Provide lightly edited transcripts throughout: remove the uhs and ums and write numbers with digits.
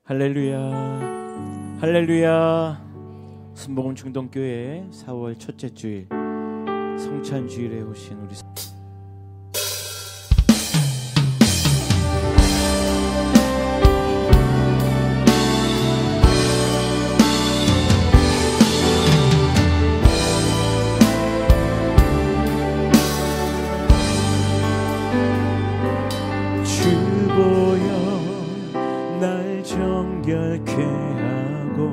할렐루야, 할렐루야. 순복음 중동교회 4월 첫째 주일 성찬주일에 오신 우리 정결케 하고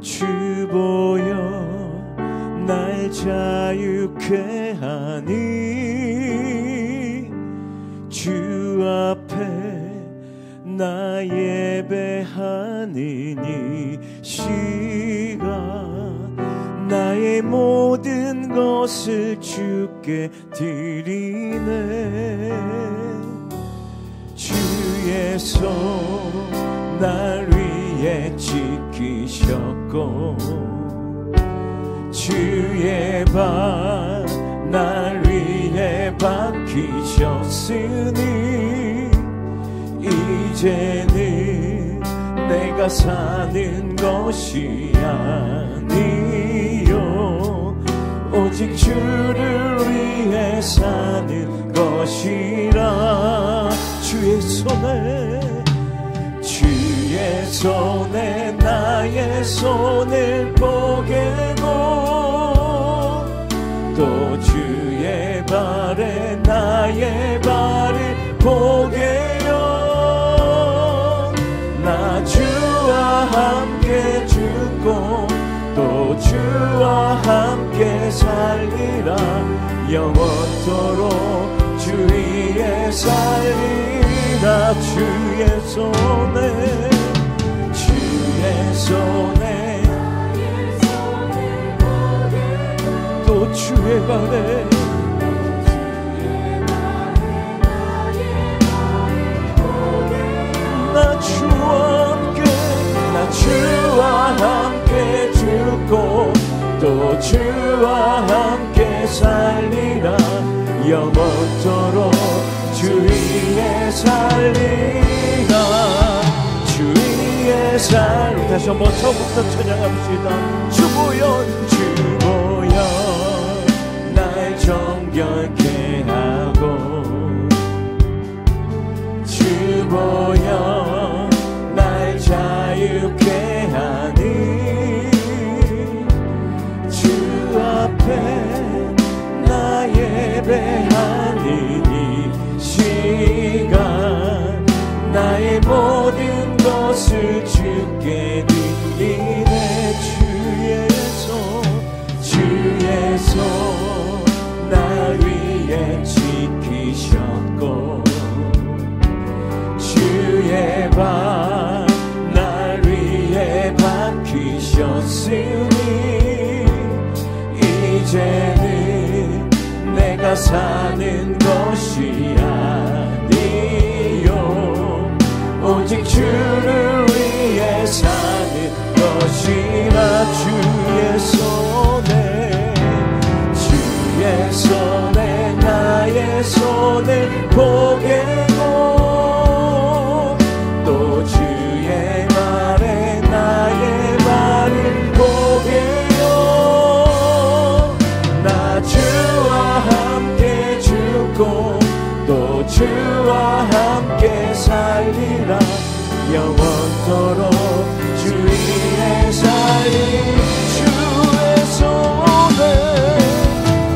주보여 날 자유케 하니 주 앞에 나 예배하는 이 시간 나의 모든 것을 주께 드리네. 주의 손 날 위해 지키셨고 주의 발 날 위해 박히셨으니 이제는 내가 사는 것이 아니요 오직 주를 위해 사는 것이라. 주의 손에 나의 손을 포개고 또 주의 발에 나의 발을 포개요. 나 주와 함께 죽고 또 주와 함께 살리라. 영원토록 주 위에 살리라. 주의 손에 또 주의 발에 나 주와 함께 죽고 또 주와 함께 살리라. 영원토록 주 위에 살리라. 주 위에 살리라. 다시 한번 처음부터 찬양합시다. 주보여 날 정결케 하고 주보여 날 자유케 하니 주 앞에 나 예배하는 이 시간 나의 모든 것을 주께 드리네. 주의 손 날 위해 지키셨고 주의 발 날 위해 박히셨으니 이제는 내가 사는 것이 아니요 오직 주를 위해 사는 것이라. 주의 손에 나의 손을 포개고 또 주의 발에 나의 발을 포개요. 나 주와 함께 죽고 또 주와 함께 살리라. 영원토록 주 위에 살리.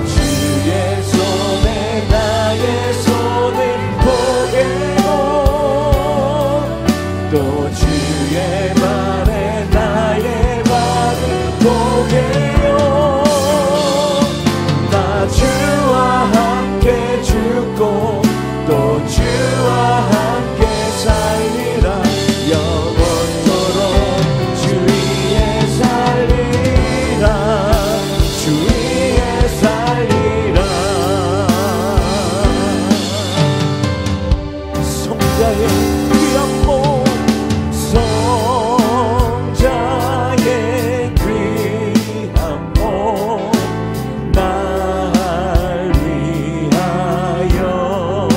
주의 손에 나의 손을 포개고 또 주의 발에 나의 발을 포개요. 나 주와 함께 죽고 또 주와 함께 살리라. 영원토록 주 위에 살리라. 주 위에 살리라. 성자의 귀한 몸 성자의 귀한 몸 날 위하여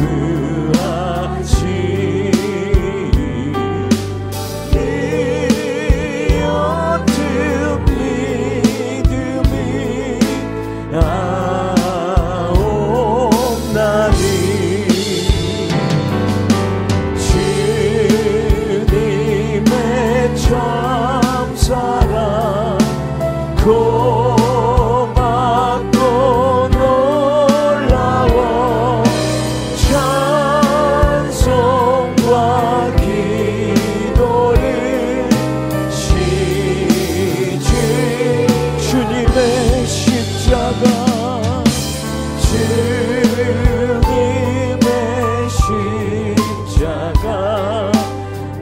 강구하시 이 어떤 믿음이 아옵나니 주님의 참사랑 고맙고 놀라워 찬송과 기도를 시주 주님의 십자가 주님의 십자가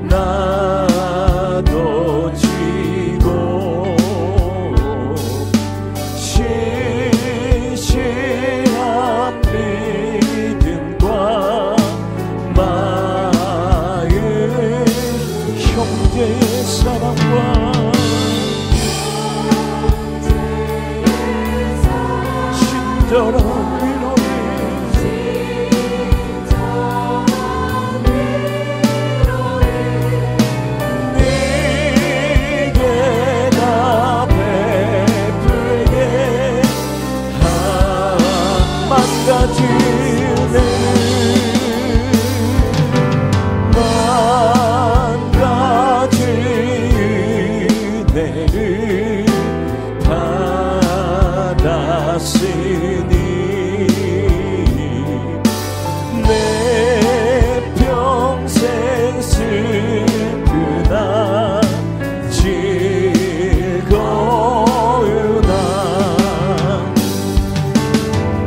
나도 지고 신실한 믿음과 마음 형제의 사랑과 친절한 위로를 네게 다 베풀게 만 가지 은혜를 받았으니 내 평생 슬프나 즐거우나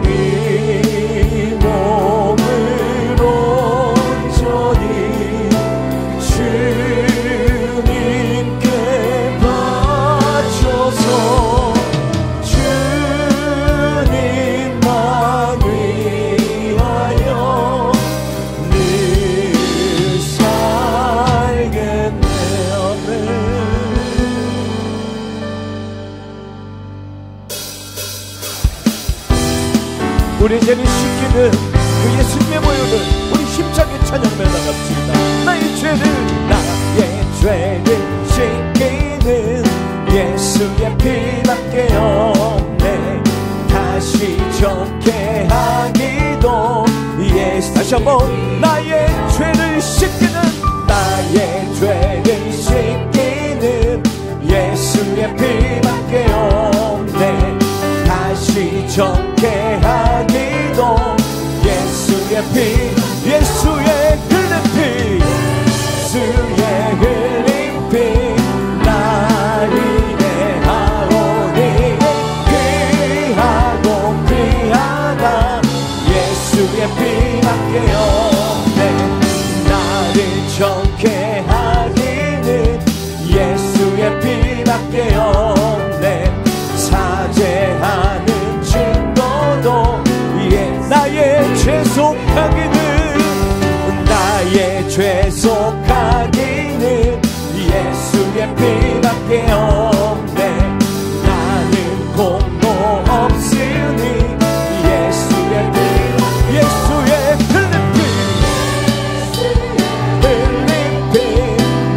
이 몸을 온전히 주님께 바쳐서 주님만 위하여 늘 살겠네. 아멘. 우리 죄를 씻기는 그 예수님의 모습을 우리 힘차게 찬양하며 나갑시다. 나의 죄를 씻기는 예수의 피밖에 없네. 다시 정케 하기도 예수. 다시 한번 나의 죄를 씻기는 예수의 피밖에 없네. 다시 정케 하기도 예수의 피 예수의 흘린 피 예수의 흘린 피 나를 대하오니 귀하고 귀하다 예수의 피밖에 없네. 나를 정케 하기는 예수의 피밖에 없네. 사죄하는 증거도 나의 죄 속하기는 예수의 피밖에 없네. 나는 공로 없으니 예수의 피 예수의 흘린 피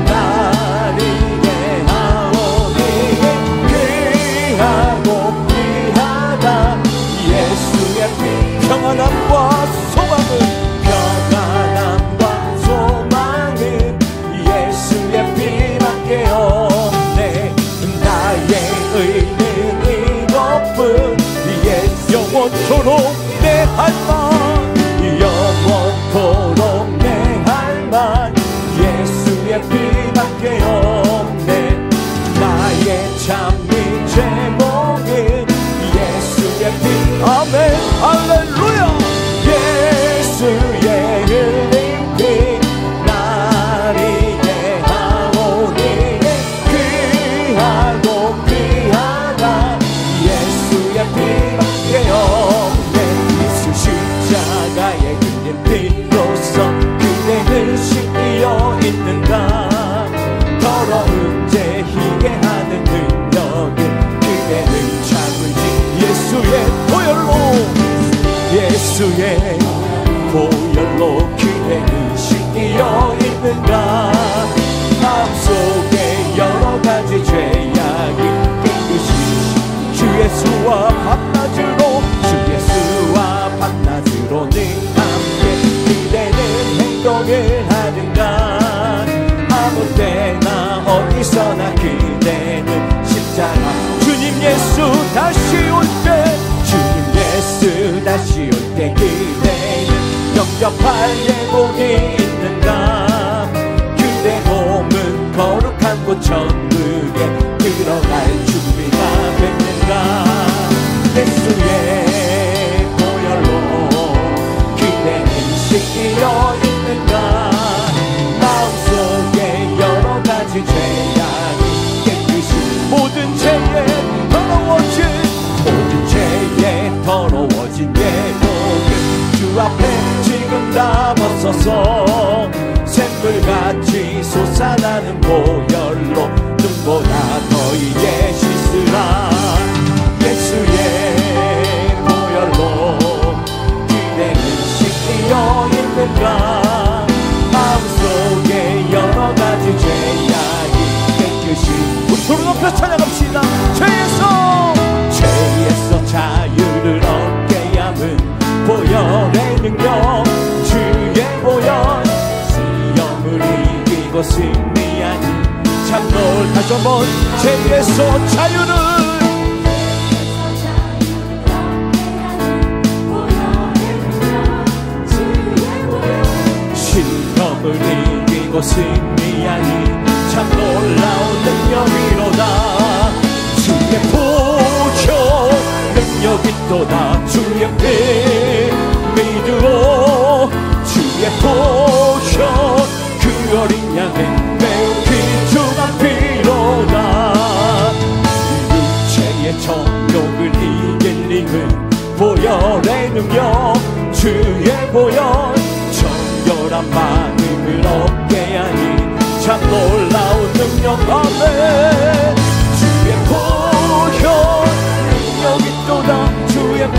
나를 대하오니 귀하고 귀하다 예수의 피 평안함과 소망은 예수의 피밖에 없네. 나의 의는 이것뿐 영원토록 내 할만 영원토록 내 할만 예수의 피밖에 없네. 나의 참된 제목은 예수의 피. 아멘 할렐루야. 예수의 보혈로 기대는 씻기어 있는가. 마음속에 여러가지 죄악이 깨끗이 주 예수와 밤낮으로 주 예수와 밤낮으로는 함께 기대는 행동을 하는가. 아무 때나 어디서나 기대는 십자가. 주님 예수 다시 올 때, 주님 예수 다시 올 때 기대는 영접할 예복이 있는가. 그대 몸은 거룩한 곳 천국에 들어갈 준비가 됐는가. 예수의 보혈로 기대는 씻기어 있는가. 마음속에 여러가지 죄악이 깨끗이 모든 죄에 더러워진, 모든 죄에 더러워진 예복을 주 앞에 지금 다 벗어서 샘물같이 솟아나는 보혈로 눈보다 더 이게 씻으라. 예수의 보혈로 기대는 씻기어 있는가. 마음속에 여러가지 죄악이 깨끗이 우리 손을 높여 찬양합시다. 죄에서 자유를 얻게 함은 보혈의 능력. 주의 보혈 시험을 이기고 승리하니 참놀. 다시 한번 죄에서 자유를 시험을 이기고 승리하니 참 놀라운 능력이로다. 주의 보혈 능력이 또다. 주의 피 믿으오. 주의 보혈 그 어린 양의 매우 귀중한 피로다. 육체의 정욕을 이길 힘은 보혈의 능력. 주의 보혈 정결한 마음을 얻게 하니 참 놀라운 능력. 아멘. 주의 보혈 능력이 또다. 주의 피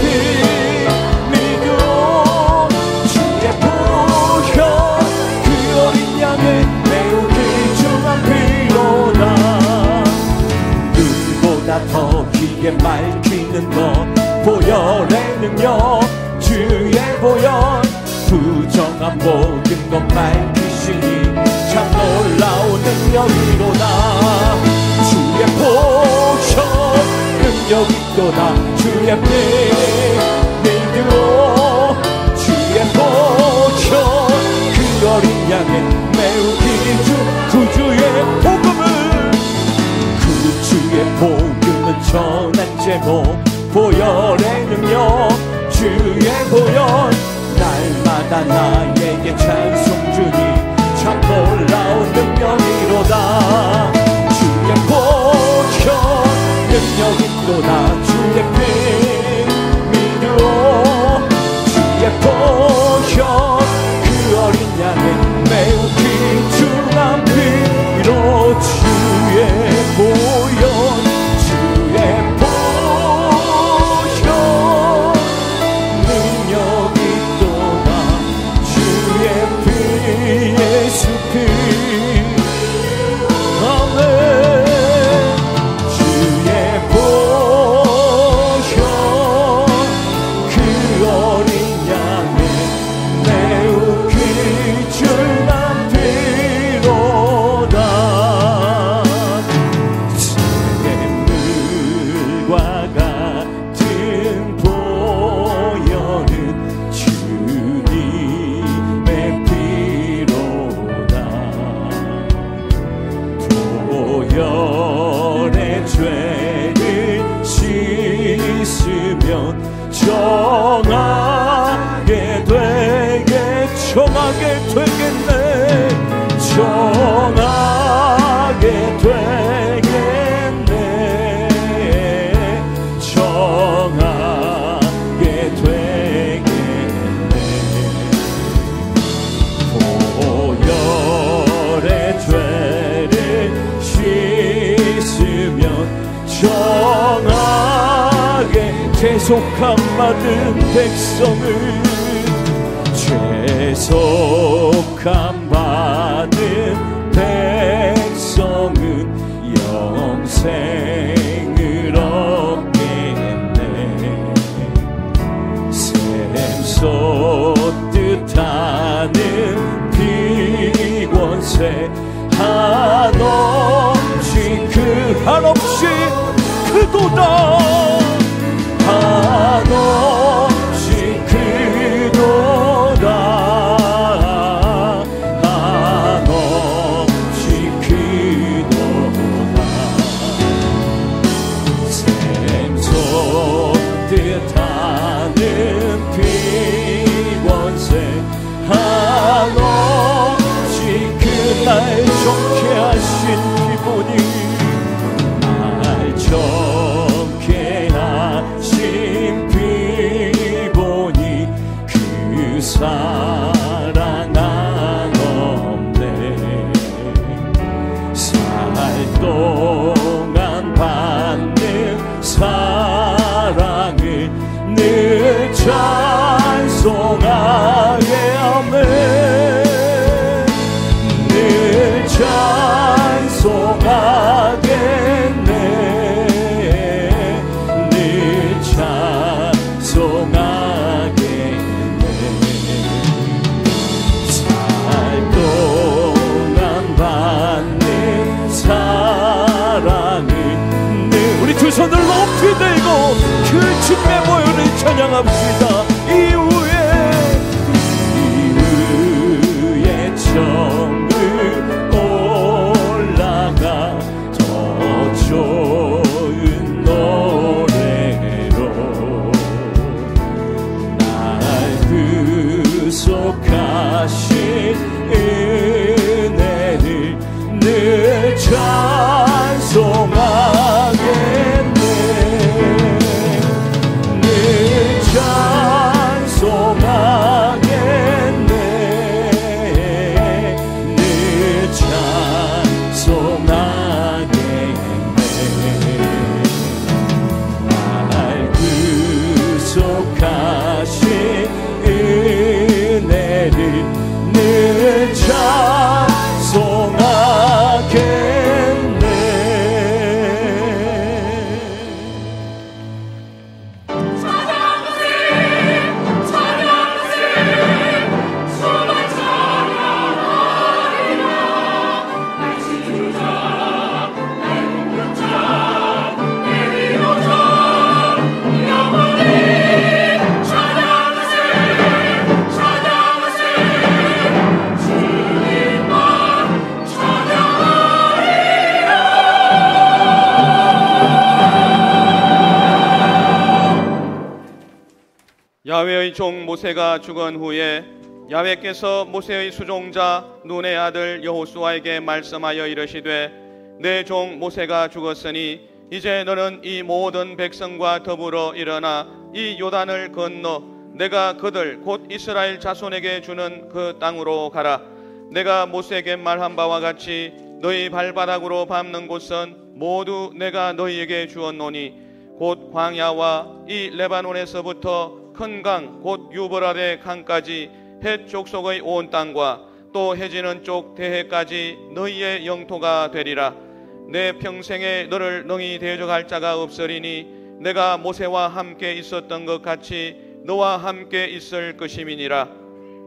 믿으오. 주의 보혈 그 어린 양의 매우 귀중한 피로다. 눈보다 더 기게 밝히는 것 보혈의 능력. 주의 보혈 부정한 모든 것 밝히시니 참 놀라운 능력이로다. 주의 보혈 능력이 또다. 주의 피 믿으오. 주의 보혈 그 어린 양의 매우 귀중 구주의 복음을, 구주의 복음은 전한 제목 보혈의 능력. 주의 보혈 날마다 나에게 찬송 주니 참 놀라운 능력이로다. 주의 보혈 능력이 또다. 주의 피 믿으오. 주의 보혈 그 어린 양의 매우 귀중한 피로. 주의 보혈 주의 예수 피. 아멘. 주의 보혈 그 어린 양의 매우 귀중한 피로다. 샘물과 같은 보혈은 보혈의 죄를 씻으면 정하게 되겠네. 정하게 되겠네. 정하게 되겠네. 보혈의 죄를 씻으면 정하게. 제 손 대속함 받은 백성은 대속함 받은 백성은 영생을 얻겠네. 샘솟듯 하는 비권세 한없이 한없이 그도다. 한없이 그도다. 한없이 그도다. 샘솟듯 하는 비권세 한없이 그날 좋게 하신 기분이 날 좋게 하신 비보니 그 사랑 한없네. 살 동안 받는 사랑을 늘 찬송하게 하네. 늘 찬송하겠네. 늘 찬송하겠네. 살 동안 받는 사랑을 늘 우리 두 손을 높이 들고 그 주님의 보혈을 찬양합시다. 이후에 정을 올라가 더 좋은 노래로 날 구속하신 은혜를 늘 찬송하겠네. 늘 찬송하겠네. 늘 찬송하겠네. 날 구속하신 은혜를 늘 찬송하겠네. 야훼의 종 모세가 죽은 후에 야훼께서 모세의 수종자 눈의 아들 여호수아에게 말씀하여 이르시되 내 종 모세가 죽었으니 이제 너는 이 모든 백성과 더불어 일어나 이 요단을 건너 내가 그들 곧 이스라엘 자손에게 주는 그 땅으로 가라. 내가 모세에게 말한 바와 같이 너희 발바닥으로 밟는 곳은 모두 내가 너희에게 주었노니 곧 광야와 이 레바논에서부터 큰 강 곧 유브라데 강까지 헷 족속의 온 땅과 또 해지는 쪽 대해까지 너희의 영토가 되리라. 내 평생에 너를 능히 대적할 자가 없으리니 내가 모세와 함께 있었던 것 같이 너와 함께 있을 것임이니라.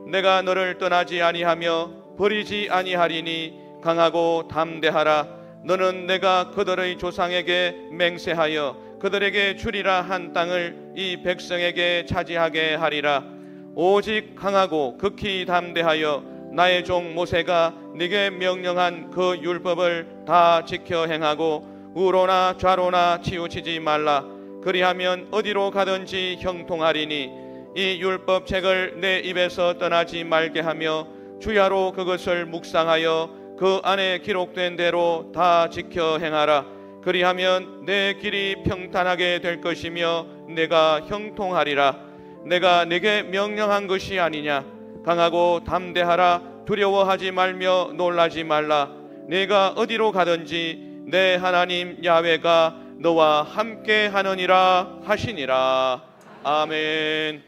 내가 너를 떠나지 아니하며 버리지 아니하리니 강하고 담대하라. 너는 내가 그들의 조상에게 맹세하여 그들에게 주리라 한 땅을 이 백성에게 차지하게 하리라. 오직 강하고 극히 담대하여 나의 종 모세가 네게 명령한 그 율법을 다 지켜 행하고 우로나 좌로나 치우치지 말라. 그리하면 어디로 가든지 형통하리니 이 율법책을 내 입에서 떠나지 말게 하며 주야로 그것을 묵상하여 그 안에 기록된 대로 다 지켜 행하라. 그리하면 내 길이 평탄하게 될 것이며 내가 형통하리라. 내가 네게 명령한 것이 아니냐. 강하고 담대하라. 두려워하지 말며 놀라지 말라. 네가 어디로 가든지 내 하나님 야훼가 너와 함께 하느니라 하시니라. 아멘.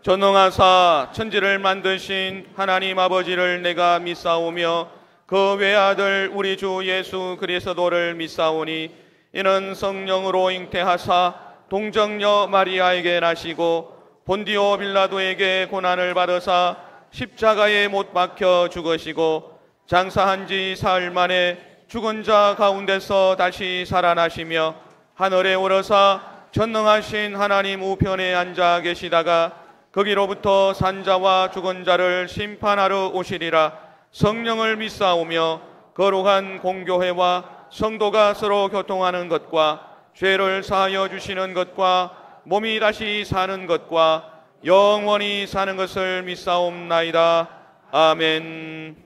전능하사 천지를 만드신 하나님 아버지를 내가 믿사오며 그 외아들 우리 주 예수 그리스도를 믿사오니 이는 성령으로 잉태하사 동정녀 마리아에게 나시고 본디오 빌라도에게 고난을 받으사 십자가에 못 박혀 죽으시고 장사한 지 사흘 만에 죽은 자 가운데서 다시 살아나시며 하늘에 오르사 전능하신 하나님 우편에 앉아 계시다가 거기로부터 산자와 죽은 자를 심판하러 오시리라. 성령을 믿사오며 거룩한 공교회와 성도가 서로 교통하는 것과 죄를 사하여 주시는 것과 몸이 다시 사는 것과 영원히 사는 것을 믿사옵나이다. 아멘.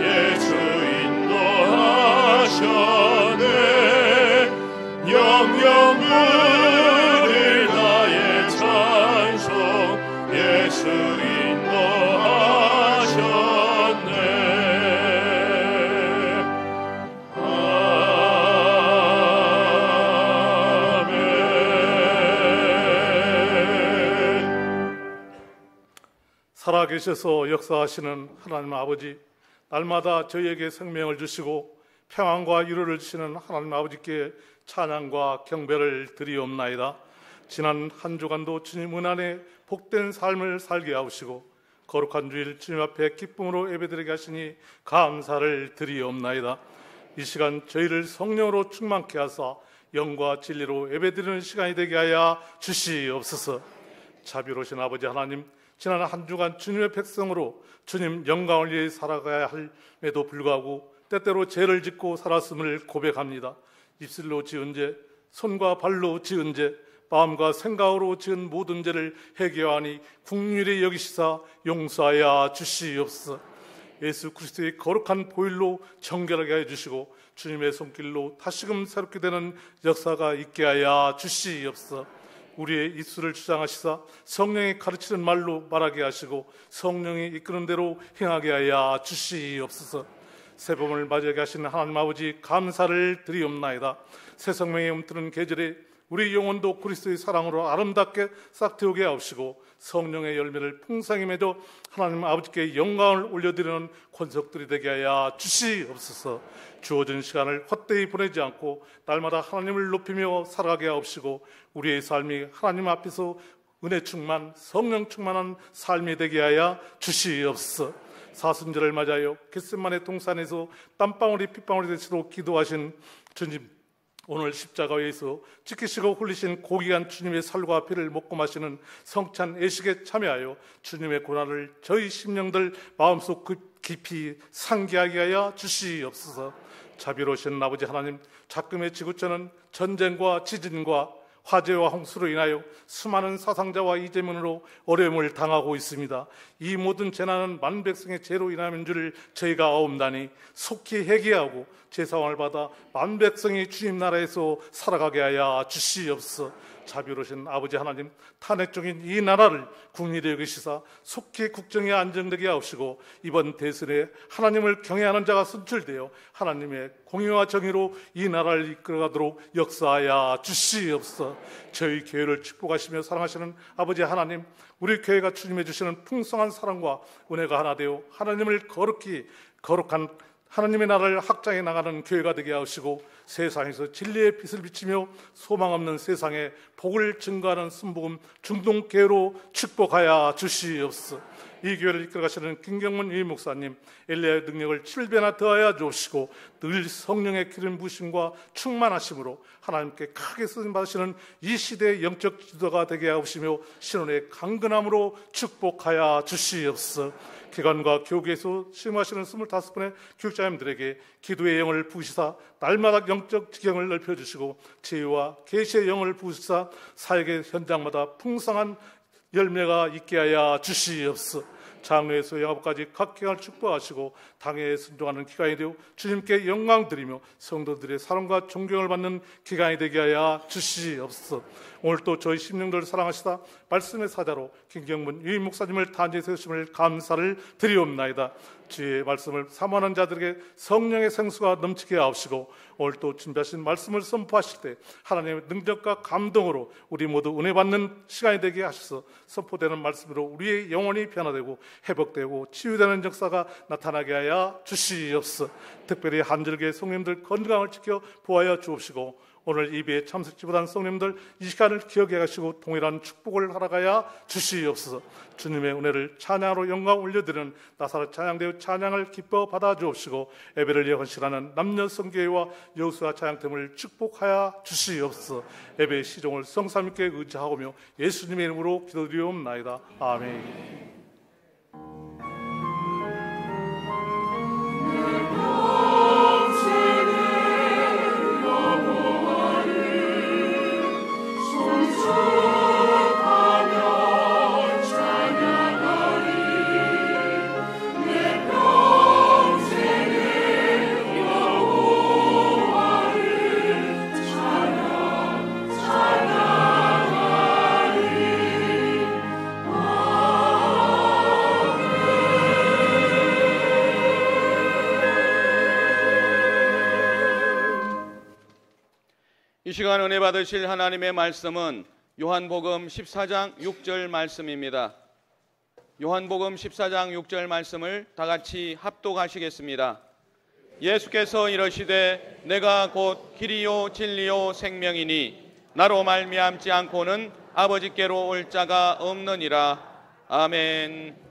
예수 살아계셔서 역사하시는 하나님 아버지, 날마다 저희에게 생명을 주시고 평안과 위로를 주시는 하나님 아버지께 찬양과 경배를 드리옵나이다. 지난 한 주간도 주님 은안에 복된 삶을 살게 하시고 거룩한 주일 주님 앞에 기쁨으로 예배드리게 하시니 감사를 드리옵나이다. 이 시간 저희를 성령으로 충만케 하사 영과 진리로 예배드리는 시간이 되게 하여 주시옵소서. 자비로우신 아버지 하나님, 지난 한 주간 주님의 백성으로 주님 영광을 위해 살아가야 함에도 불구하고 때때로 죄를 짓고 살았음을 고백합니다. 입술로 지은 죄, 손과 발로 지은 죄, 마음과 생각으로 지은 모든 죄를 회개하니 긍휼히 여기시사 용서하여 주시옵소서. 예수 그리스도의 거룩한 보혈로 정결하게 해주시고 주님의 손길로 다시금 새롭게 되는 역사가 있게 하여 주시옵소서. 우리의 입술을 주장하시사 성령이 가르치는 말로 말하게 하시고 성령이 이끄는 대로 행하게 하여 주시옵소서. 새봄을 맞이하게 하시는 하나님 아버지 감사를 드리옵나이다. 새 생명의 움트는 계절에 우리 영혼도 그리스도의 사랑으로 아름답게 싹트우게 하시고 성령의 열매를 풍성히 맺어 하나님 아버지께 영광을 올려드리는 권속들이 되게 하여 주시옵소서. 주어진 시간을 헛되이 보내지 않고 날마다 하나님을 높이며 살아가게 하옵시고 우리의 삶이 하나님 앞에서 은혜 충만, 성령 충만한 삶이 되게 하여 주시옵소서. 사순절을 맞아요 겟세마네 동산에서 땀방울이 핏방울이 되시도록 기도하신 주님, 오늘 십자가에서 지키시고 흘리신 고귀한 주님의 살과 피를 먹고 마시는 성찬 예식에 참여하여 주님의 고난을 저희 심령들 마음속 깊이 상기하게 하여 주시옵소서. 자비로우신 아버지 하나님, 작금의 지구촌은 전쟁과 지진과 화재와 홍수로 인하여 수많은 사상자와 이재민으로 어려움을 당하고 있습니다. 이 모든 재난은 만백성의 죄로 인함인 줄을 저희가 아옵나니 속히 회개하고 제사함을 받아 만백성이 주님 나라에서 살아가게 하여 주시옵소서. 자비로우신 아버지 하나님, 탄핵 중인 이 나라를 국리를 여기시사 속히 국정이 안정되게 하시고 이번 대선에 하나님을 경외하는 자가 선출되어 하나님의 공의와 정의로 이 나라를 이끌어가도록 역사하여 주시옵소서. 저희 교회를 축복하시며 사랑하시는 아버지 하나님, 우리 교회가 주님의 주시는 풍성한 사랑과 은혜가 하나 되어 하나님을 거룩한 하나님의 나라를 확장해 나가는 교회가 되게 하시고 세상에서 진리의 빛을 비치며 소망 없는 세상에 복을 증거하는 순복음 중동교회로 축복하여 주시옵소서. 이 교회를 이끌어가시는 김경문 유임 목사님, 엘리야의 능력을 7배나 더하여 주시고 늘 성령의 기름 부으심과 충만하심으로 하나님께 크게 쓰임 받으시는 이 시대의 영적 지도가 되게 하시며 신혼의 강건함으로 축복하여 주시옵소서. 기관과 교계에서 수임하시는 25분의 교육자님들에게 기도의 영을 부으시사 날마다 영적 지경을 넓혀주시고 지혜와 계시의 영을 부으시사 사역의 현장마다 풍성한 열매가 있게 하여 주시옵소서. 장로에서 영화부까지 각경을 축복하시고 당회에 순종하는 기간이 되어 주님께 영광 드리며 성도들의 사랑과 존경을 받는 기간이 되게 하여 주시옵소서. 오늘 또 저희 심령들을 사랑하시다 말씀의 사자로 김경문 유임 목사님을 단지에 세우심을 감사를 드리옵나이다. 주의 말씀을 사모하는 자들에게 성령의 생수가 넘치게 하옵시고 오늘 또 준비하신 말씀을 선포하실 때 하나님의 능력과 감동으로 우리 모두 은혜 받는 시간이 되게 하셔서 선포되는 말씀으로 우리의 영혼이 변화되고 회복되고 치유되는 역사가 나타나게 하여 주시옵소서. 특별히 한절기의 성님들 건강을 지켜 보호하여 주옵시고 오늘 예배에 참석지 못한 성님들 이 시간을 기억해 가시고 동일한 축복을 하라가야 주시옵소서. 주님의 은혜를 찬양으로 영광 올려드리는 나사렛 찬양대회 찬양을 기뻐 받아 주옵시고 예배를 헌신하는 남녀 성교회와 여수와 찬양팀을 축복하여 주시옵소서. 예배의 시종을 성삼위께 의지하오며 예수님의 이름으로 기도드리옵나이다. 아멘. 이 시간 은혜 받으실 하나님의 말씀은 요한복음 14장 6절 말씀입니다. 요한복음 14장 6절 말씀을 다 같이 합독하시겠습니다. 예수께서 이러시되 내가 곧 길이요 진리요 생명이니 나로 말미암지 않고는 아버지께로 올 자가 없느니라. 아멘.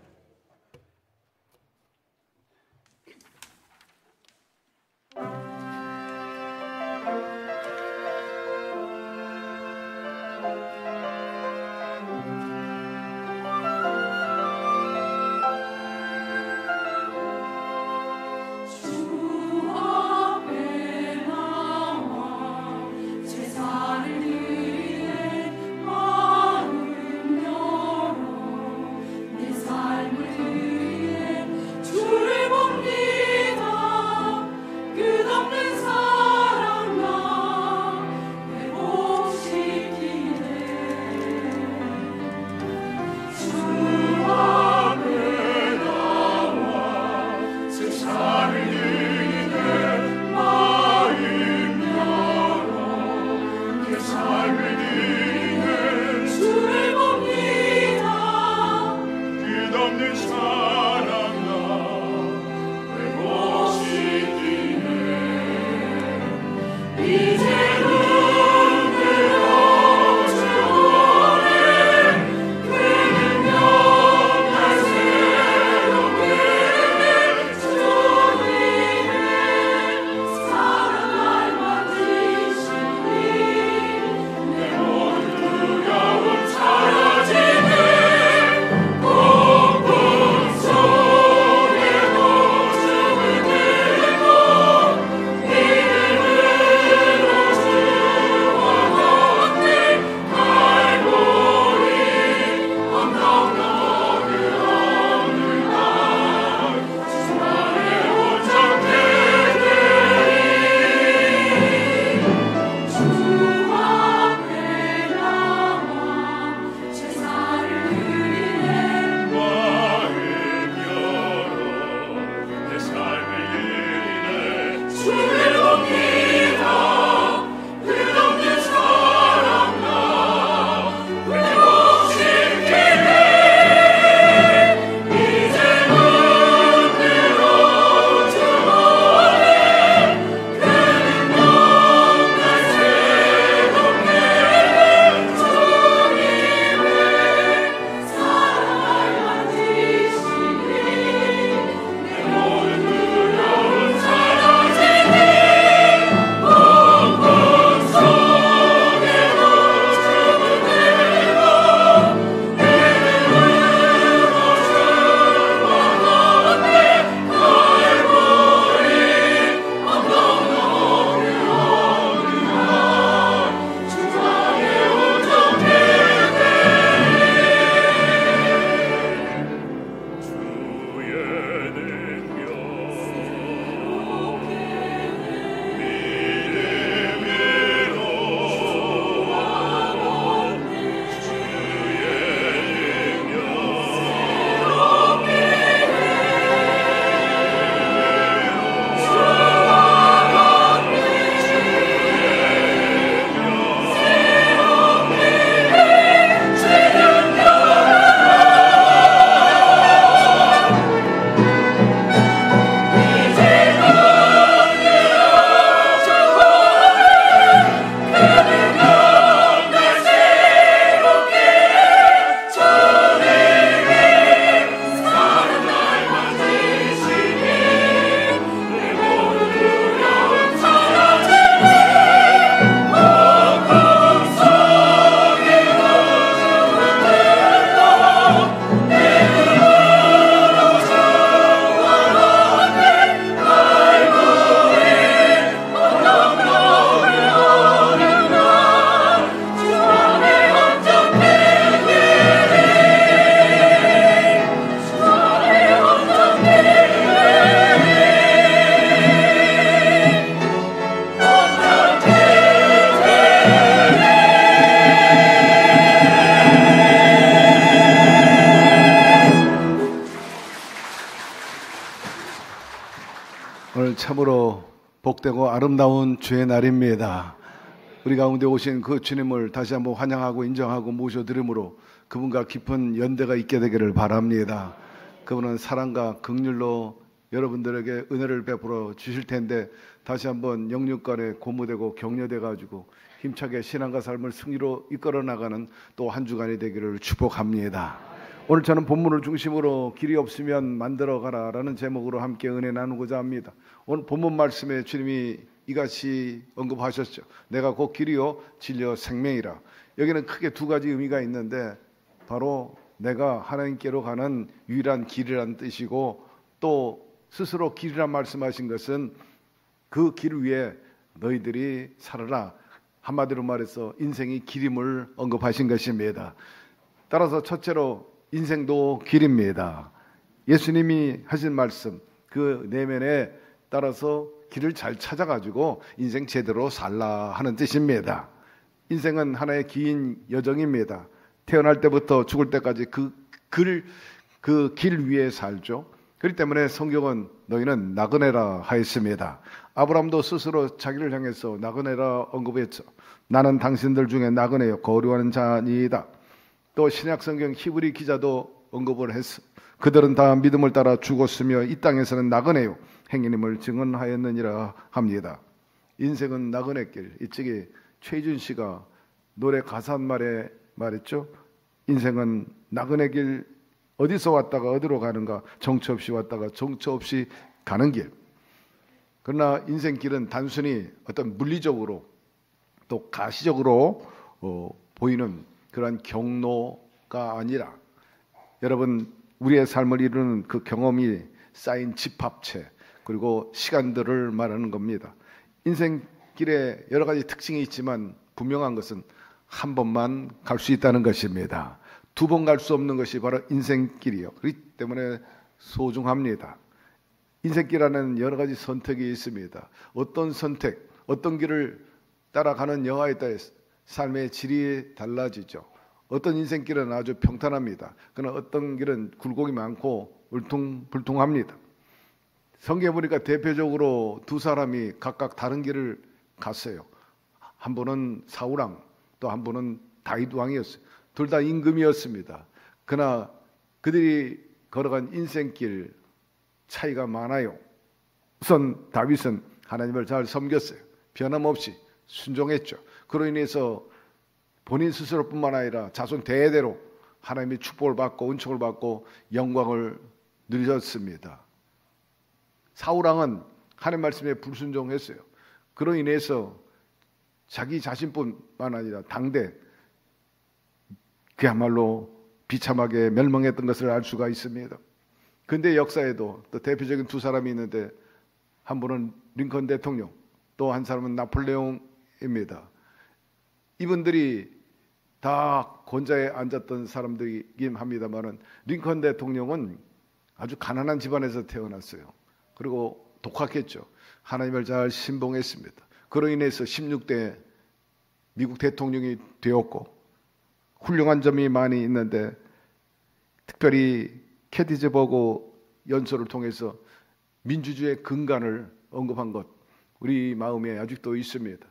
오늘 참으로 복되고 아름다운 주의 날입니다. 우리 가운데 오신 그 주님을 다시 한번 환영하고 인정하고 모셔드림으로 그분과 깊은 연대가 있게 되기를 바랍니다. 그분은 사랑과 긍휼로 여러분들에게 은혜를 베풀어 주실 텐데 다시 한번 영육간에 고무되고 격려돼 가지고 힘차게 신앙과 삶을 승리로 이끌어 나가는 또 한 주간이 되기를 축복합니다. 오늘 저는 본문을 중심으로 길이 없으면 만들어 가라라는 제목으로 함께 은혜 나누고자 합니다. 오늘 본문 말씀에 주님이 이같이 언급하셨죠. 내가 곧 길이요 진리요 생명이라. 여기는 크게 두 가지 의미가 있는데 바로 내가 하나님께로 가는 유일한 길이라는 뜻이고 또 스스로 길이란 말씀하신 것은 그 길 위에 너희들이 살아라. 한마디로 말해서 인생이 길임을 언급하신 것입니다. 따라서 첫째로 인생도 길입니다. 예수님이 하신 말씀 그 내면에 따라서 길을 잘 찾아가지고 인생 제대로 살라 하는 뜻입니다. 인생은 하나의 긴 여정입니다. 태어날 때부터 죽을 때까지 그 길 위에 살죠. 그렇기 때문에 성경은 너희는 나그네라 하였습니다. 아브라함도 스스로 자기를 향해서 나그네라 언급했죠. 나는 당신들 중에 나그네요 거류하는 자니이다. 또 신약성경 히브리 기자도 언급을 했어. 그들은 다 믿음을 따라 죽었으며 이 땅에서는 나그네요 행님을 증언하였느니라 합니다. 인생은 나그네길. 이쪽에 최준 씨가 노래 가사 말에 말했죠. 인생은 나그네길. 어디서 왔다가 어디로 가는가. 정처 없이 왔다가 정처 없이 가는 길. 그러나 인생길은 단순히 어떤 물리적으로 또 가시적으로 보이는 그런 경로가 아니라 여러분 우리의 삶을 이루는 그 경험이 쌓인 집합체 그리고 시간들을 말하는 겁니다. 인생길에 여러 가지 특징이 있지만 분명한 것은 한 번만 갈 수 있다는 것입니다. 두 번 갈 수 없는 것이 바로 인생길이요. 그렇기 때문에 소중합니다. 인생길 안에는 여러 가지 선택이 있습니다. 어떤 선택, 어떤 길을 따라가는 여하에 따라 삶의 질이 달라지죠. 어떤 인생길은 아주 평탄합니다. 그러나 어떤 길은 굴곡이 많고 울퉁불퉁합니다. 성경에 보니까 대표적으로 두 사람이 각각 다른 길을 갔어요. 한 분은 사울왕, 또 한 분은 다윗 왕이었어요. 둘 다 임금이었습니다. 그러나 그들이 걸어간 인생길 차이가 많아요. 우선 다윗은 하나님을 잘 섬겼어요. 변함없이 순종했죠. 그로 인해서 본인 스스로뿐만 아니라 자손 대대로 하나님의 축복을 받고 은총을 받고 영광을 누리셨습니다. 사울왕은 하나님 말씀에 불순종했어요. 그로 인해서 자기 자신뿐만 아니라 당대 그야말로 비참하게 멸망했던 것을 알 수가 있습니다. 근대 역사에도 또 대표적인 두 사람이 있는데 한 분은 링컨 대통령, 또 한 사람은 나폴레옹입니다. 이분들이 다 권좌에 앉았던 사람들이긴 합니다만은 링컨 대통령은 아주 가난한 집안에서 태어났어요. 그리고 독학했죠. 하나님을 잘 신봉했습니다. 그로 인해서 16대 미국 대통령이 되었고 훌륭한 점이 많이 있는데 특별히 캐티즈버그 연설을 통해서 민주주의의 근간을 언급한 것 우리 마음에 아직도 있습니다.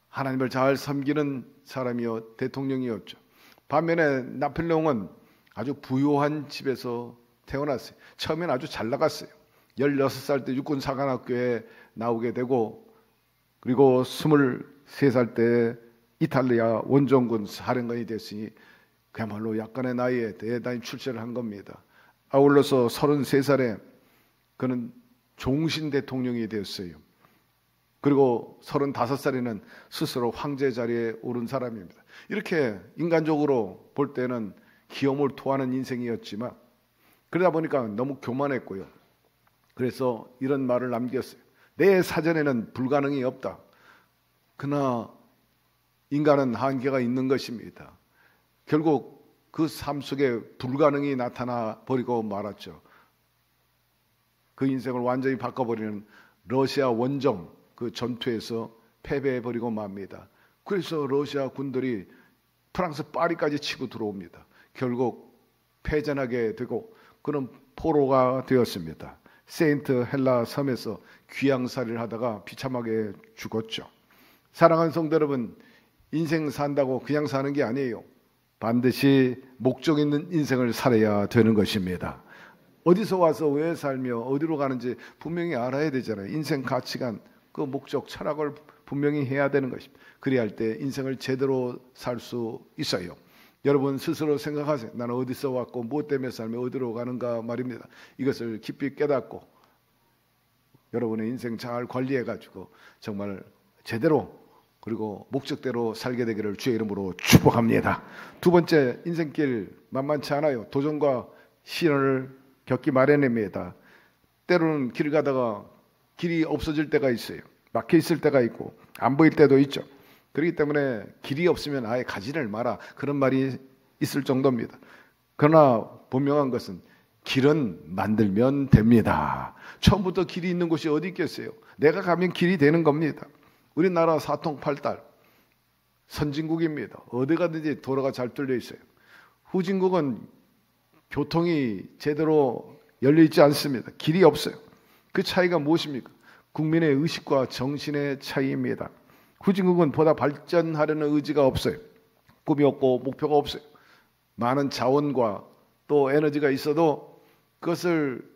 하나님을 잘 섬기는 사람이요 대통령이었죠. 반면에 나폴레옹은 아주 부유한 집에서 태어났어요. 처음엔 아주 잘 나갔어요. 16살 때 육군사관학교에 나오게 되고 그리고 23살 때 이탈리아 원정군 사령관이 됐으니 그야말로 약간의 나이에 대단히 출세를 한 겁니다. 아울러서 33살에 그는 종신 대통령이 되었어요. 그리고 35살에는 스스로 황제 자리에 오른 사람입니다. 이렇게 인간적으로 볼 때는 기염을 토하는 인생이었지만 그러다 보니까 너무 교만했고요. 그래서 이런 말을 남겼어요. 내 사전에는 불가능이 없다. 그러나 인간은 한계가 있는 것입니다. 결국 그 삶 속에 불가능이 나타나 버리고 말았죠. 그 인생을 완전히 바꿔버리는 러시아 원정 그 전투에서 패배해버리고 맙니다. 그래서 러시아 군들이 프랑스 파리까지 치고 들어옵니다. 결국 패전하게 되고 그런 포로가 되었습니다. 세인트 헬라 섬에서 귀양살이를 하다가 비참하게 죽었죠. 사랑하는 성도 여러분, 인생 산다고 그냥 사는 게 아니에요. 반드시 목적 있는 인생을 살아야 되는 것입니다. 어디서 와서 왜 살며 어디로 가는지 분명히 알아야 되잖아요. 인생 가치관, 그 목적, 철학을 분명히 해야 되는 것입니다. 그래야 할 때 인생을 제대로 살 수 있어요. 여러분 스스로 생각하세요. 나는 어디서 왔고 무엇 때문에 살며 어디로 가는가 말입니다. 이것을 깊이 깨닫고 여러분의 인생 잘 관리해가지고 정말 제대로 그리고 목적대로 살게 되기를 주의 이름으로 축복합니다. 두 번째, 인생길 만만치 않아요. 도전과 시련을 겪기 마련입니다. 때로는 길 가다가 길이 없어질 때가 있어요. 막혀 있을 때가 있고 안 보일 때도 있죠. 그렇기 때문에 길이 없으면 아예 가지를 마라, 그런 말이 있을 정도입니다. 그러나 분명한 것은 길은 만들면 됩니다. 처음부터 길이 있는 곳이 어디 있겠어요? 내가 가면 길이 되는 겁니다. 우리나라 사통팔달 선진국입니다. 어디 가든지 도로가 잘 뚫려 있어요. 후진국은 교통이 제대로 열려 있지 않습니다. 길이 없어요. 그 차이가 무엇입니까? 국민의 의식과 정신의 차이입니다. 후진국은 보다 발전하려는 의지가 없어요. 꿈이 없고 목표가 없어요. 많은 자원과 또 에너지가 있어도 그것을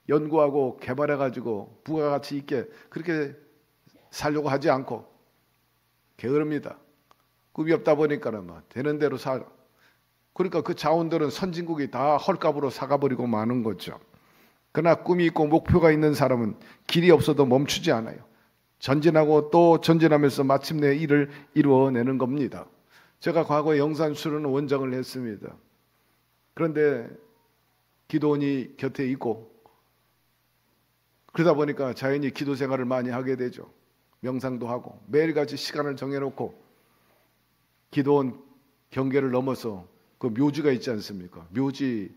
연구하고 개발해가지고 부가가치 있게 그렇게 살려고 하지 않고 게으릅니다. 꿈이 없다 보니까는 되는 대로 살아. 그러니까 그 자원들은 선진국이 다 헐값으로 사가버리고 마는 거죠. 그러나 꿈이 있고 목표가 있는 사람은 길이 없어도 멈추지 않아요. 전진하고 또 전진하면서 마침내 일을 이루어내는 겁니다. 제가 과거에 영산수련원 원장을 했습니다. 그런데 기도원이 곁에 있고 그러다 보니까 자연히 기도 생활을 많이 하게 되죠. 명상도 하고 매일같이 시간을 정해놓고 기도원 경계를 넘어서 그 묘지가 있지 않습니까? 묘지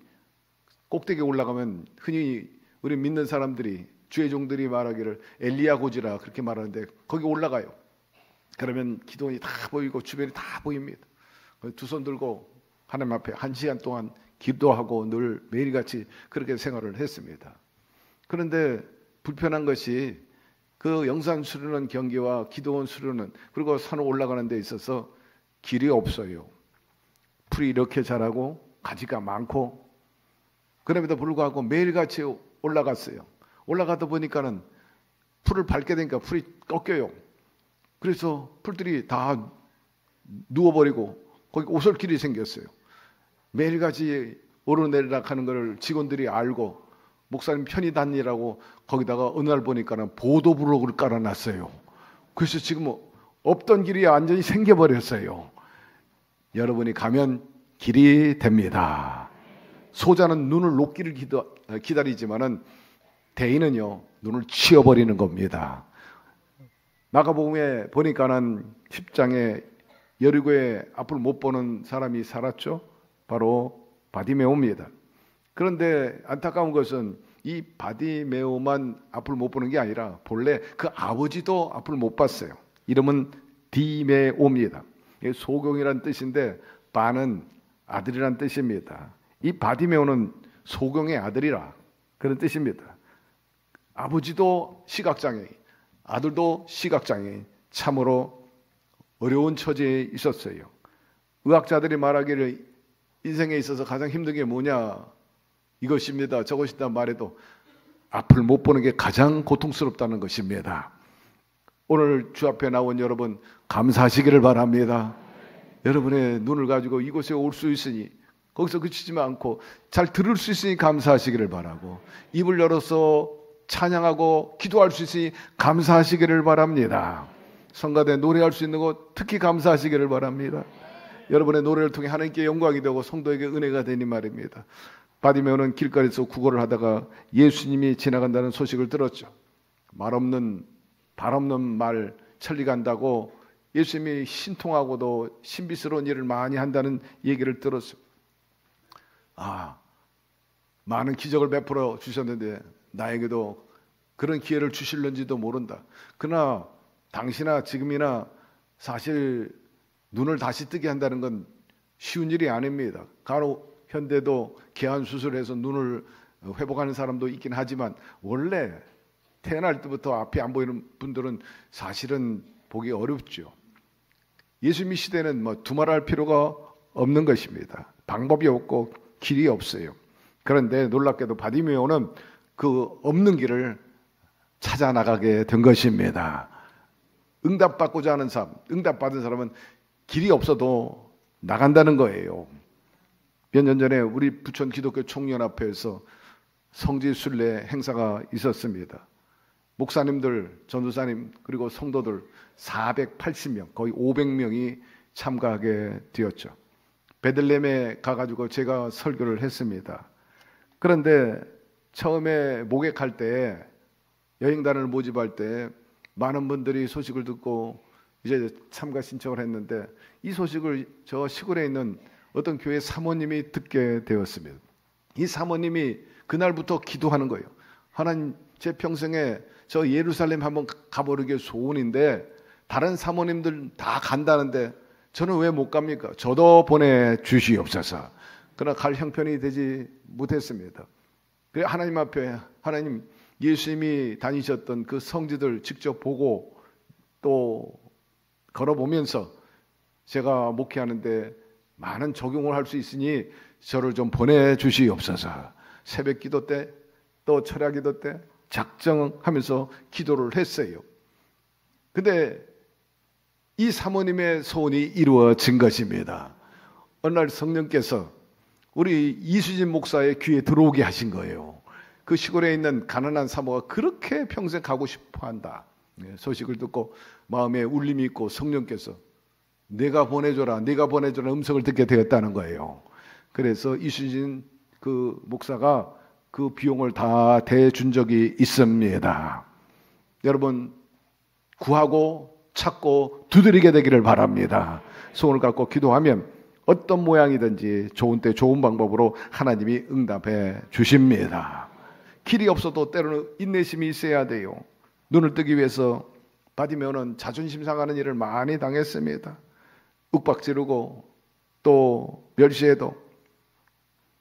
꼭대기에 올라가면 흔히 우리 믿는 사람들이 주의 종들이 말하기를 엘리야 고지라 그렇게 말하는데 거기 올라가요. 그러면 기도원이 다 보이고 주변이 다 보입니다. 두 손 들고 하나님 앞에 1시간 동안 기도하고 늘 매일같이 그렇게 생활을 했습니다. 그런데 불편한 것이 그 영산 수련원 경계와 기도원 수련원 그리고 산을 올라가는 데 있어서 길이 없어요. 풀이 이렇게 자라고 가지가 많고 그럼에도 불구하고 매일같이 올라갔어요. 올라가다 보니까는 풀을 밟게 되니까 풀이 꺾여요. 그래서 풀들이 다 누워버리고 거기 오솔길이 생겼어요. 매일같이 오르내리락 하는 걸 직원들이 알고 목사님 편히 다니라고 거기다가 어느 날 보니까는 보도블록을 깔아놨어요. 그래서 지금 없던 길이 완전히 생겨버렸어요. 여러분이 가면 길이 됩니다. 소자는 눈을 녹기를 기다리지만은 대인은요 눈을 치워버리는 겁니다. 마가복음에 보니까는 10장에 여리고에 앞을 못 보는 사람이 살았죠. 바로 바디메오입니다. 그런데 안타까운 것은 이 바디메오만 앞을 못 보는 게 아니라 본래 그 아버지도 앞을 못 봤어요. 이름은 디메오입니다. 소경이란 뜻인데 바는 아들이란 뜻입니다. 이 바디메오는 소경의 아들이라 그런 뜻입니다. 아버지도 시각장애인, 아들도 시각장애인, 참으로 어려운 처지에 있었어요. 의학자들이 말하기를 인생에 있어서 가장 힘든 게 뭐냐 이것입니다. 저것이다 말해도 앞을 못 보는 게 가장 고통스럽다는 것입니다. 오늘 주 앞에 나온 여러분 감사하시기를 바랍니다. 여러분의 눈을 가지고 이곳에 올 수 있으니 거기서 그치지 않고 잘 들을 수 있으니 감사하시기를 바라고 입을 열어서 찬양하고 기도할 수 있으니 감사하시기를 바랍니다. 성가대 노래할 수 있는 것 특히 감사하시기를 바랍니다. 여러분의 노래를 통해 하나님께 영광이 되고 성도에게 은혜가 되니 말입니다. 바디메오는 길거리에서 구걸을 하다가 예수님이 지나간다는 소식을 들었죠. 말 없는 말 천리 간다고 예수님이 신통하고도 신비스러운 일을 많이 한다는 얘기를 들었어요. 많은 기적을 베풀어 주셨는데 나에게도 그런 기회를 주실는지도 모른다. 그러나 당시나 지금이나 사실 눈을 다시 뜨게 한다는 건 쉬운 일이 아닙니다. 간혹 현대도 개안 수술해서 눈을 회복하는 사람도 있긴 하지만 원래 태어날 때부터 앞이 안 보이는 분들은 사실은 보기 어렵죠. 예수님 시대는 두말할 필요가 없는 것입니다. 방법이 없고 길이 없어요. 그런데 놀랍게도 바디메오는 그 없는 길을 찾아 나가게 된 것입니다. 응답받고자 하는 사람, 응답받은 사람은 길이 없어도 나간다는 거예요. 몇 년 전에 우리 부천 기독교 총연합회에서 성지 순례 행사가 있었습니다. 목사님들, 전도사님 그리고 성도들 480명, 거의 500명이 참가하게 되었죠. 베들레헴에 가가지고 제가 설교를 했습니다. 그런데 처음에 목액할 때, 여행단을 모집할 때 많은 분들이 소식을 듣고 이제 참가 신청을 했는데, 이 소식을 저 시골에 있는 어떤 교회 사모님이 듣게 되었습니다. 이 사모님이 그날부터 기도하는 거예요. 하나님, 제 평생에 저 예루살렘 한번 가보는 게 소원인데 다른 사모님들 다 간다는데 저는 왜 못 갑니까? 저도 보내주시옵소서. 그러나 갈 형편이 되지 못했습니다. 그래 하나님 앞에, 하나님, 예수님이 다니셨던 그 성지들 직접 보고 또 걸어보면서 제가 목회하는데 많은 적용을 할 수 있으니 저를 좀 보내주시옵소서. 새벽 기도 때 또 철야 기도 때 작정하면서 기도를 했어요. 근데 이 사모님의 소원이 이루어진 것입니다. 어느 날 성령께서 우리 이수진 목사의 귀에 들어오게 하신 거예요. 그 시골에 있는 가난한 사모가 그렇게 평생 가고 싶어 한다. 소식을 듣고 마음에 울림이 있고 성령께서 내가 보내줘라, 네가 보내줘라 음성을 듣게 되었다는 거예요. 그래서 이수진 그 목사가 그 비용을 다 대준 적이 있습니다. 여러분, 구하고 찾고 두드리게 되기를 바랍니다. 소원을 갖고 기도하면 어떤 모양이든지 좋은 때 좋은 방법으로 하나님이 응답해 주십니다. 길이 없어도 때로는 인내심이 있어야 돼요. 눈을 뜨기 위해서 바디메오는 자존심 상하는 일을 많이 당했습니다. 윽박지르고 또 멸시해도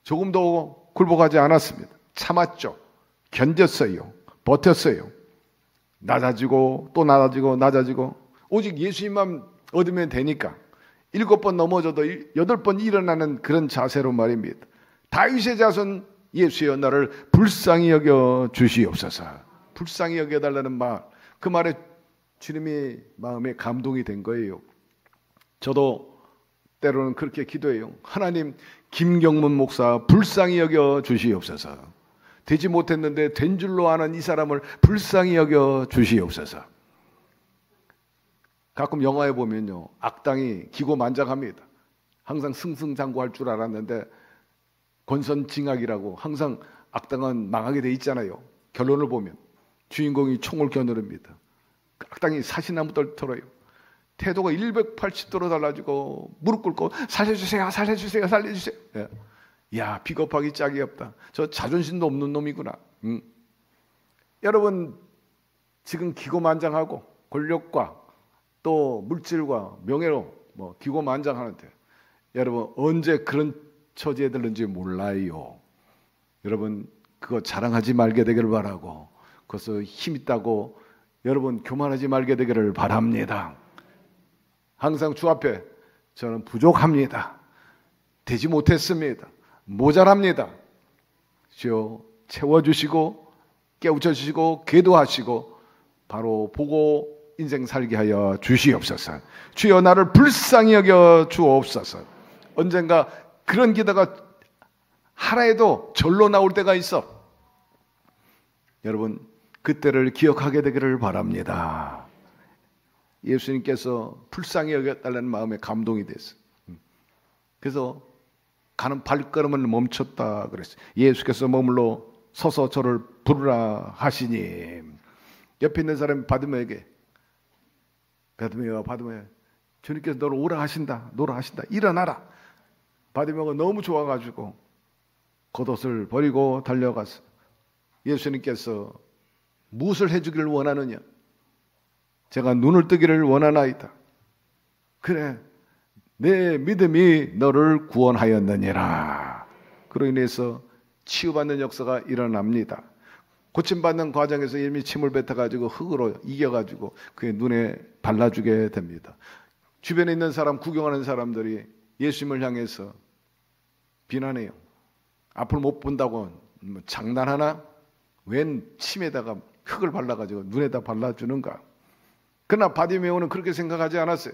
조금도 굴복하지 않았습니다. 참았죠. 견뎠어요. 버텼어요. 낮아지고 또 낮아지고 낮아지고 오직 예수님만 얻으면 되니까 7번 넘어져도 8번 일어나는 그런 자세로 말입니다. 다윗의 자손 예수여 나를 불쌍히 여겨 주시옵소서. 불쌍히 여겨달라는 말, 그 말에 주님이 마음에 감동이 된 거예요. 저도 때로는 그렇게 기도해요. 하나님, 김경문 목사 불쌍히 여겨 주시옵소서. 되지 못했는데 된 줄로 아는 이 사람을 불쌍히 여겨 주시옵소서. 가끔 영화에 보면요, 악당이 기고만장합니다. 항상 승승장구할 줄 알았는데 권선징악이라고 항상 악당은 망하게 돼 있잖아요. 결론을 보면 주인공이 총을 겨누릅니다. 악당이 사시나무 떨터려요. 태도가 180도로 달라지고 무릎 꿇고 살려주세요, 살려주세요, 살려주세요. 예. 야, 비겁하기 짝이 없다. 저 자존심도 없는 놈이구나. 여러분, 지금 기고만장하고 권력과 또 물질과 명예로 기고만장하는데 여러분 언제 그런 처지에 들는지 몰라요. 여러분 그거 자랑하지 말게 되기를 바라고, 그것을 힘 있다고 여러분 교만하지 말게 되기를 바랍니다. 항상 주 앞에 저는 부족합니다. 되지 못했습니다. 모자랍니다. 주여 채워주시고 깨우쳐주시고 계도하시고 바로 보고 인생 살게 하여 주시옵소서. 주여 나를 불쌍히 여겨 주옵소서. 언젠가 그런 기도가 하라 해도 절로 나올 때가 있어. 여러분 그때를 기억하게 되기를 바랍니다. 예수님께서 불쌍히 여겨달라는 마음에 감동이 됐어요. 그래서 가는 발걸음을 멈췄다 그랬어요. 예수께서 머물러 서서 저를 부르라 하시니, 옆에 있는 사람이 바디메오에게, 바디메오, 주님께서 너를 오라 하신다, 노라 하신다, 일어나라. 바디메오가 너무 좋아가지고 겉옷을 버리고 달려가서 예수님께서 무엇을 해주기를 원하느냐? 제가 눈을 뜨기를 원하나이다. 그래, 내 믿음이 너를 구원하였느니라. 그로 인해서 치유받는 역사가 일어납니다. 고침받는 과정에서 이미 침을 뱉어가지고 흙으로 이겨가지고 그의 눈에 발라주게 됩니다. 주변에 있는 사람, 구경하는 사람들이 예수님을 향해서 비난해요. 앞을 못 본다고 뭐 장난하나? 웬 침에다가 흙을 발라가지고 눈에다 발라주는가? 그러나 바디메오는 그렇게 생각하지 않았어요.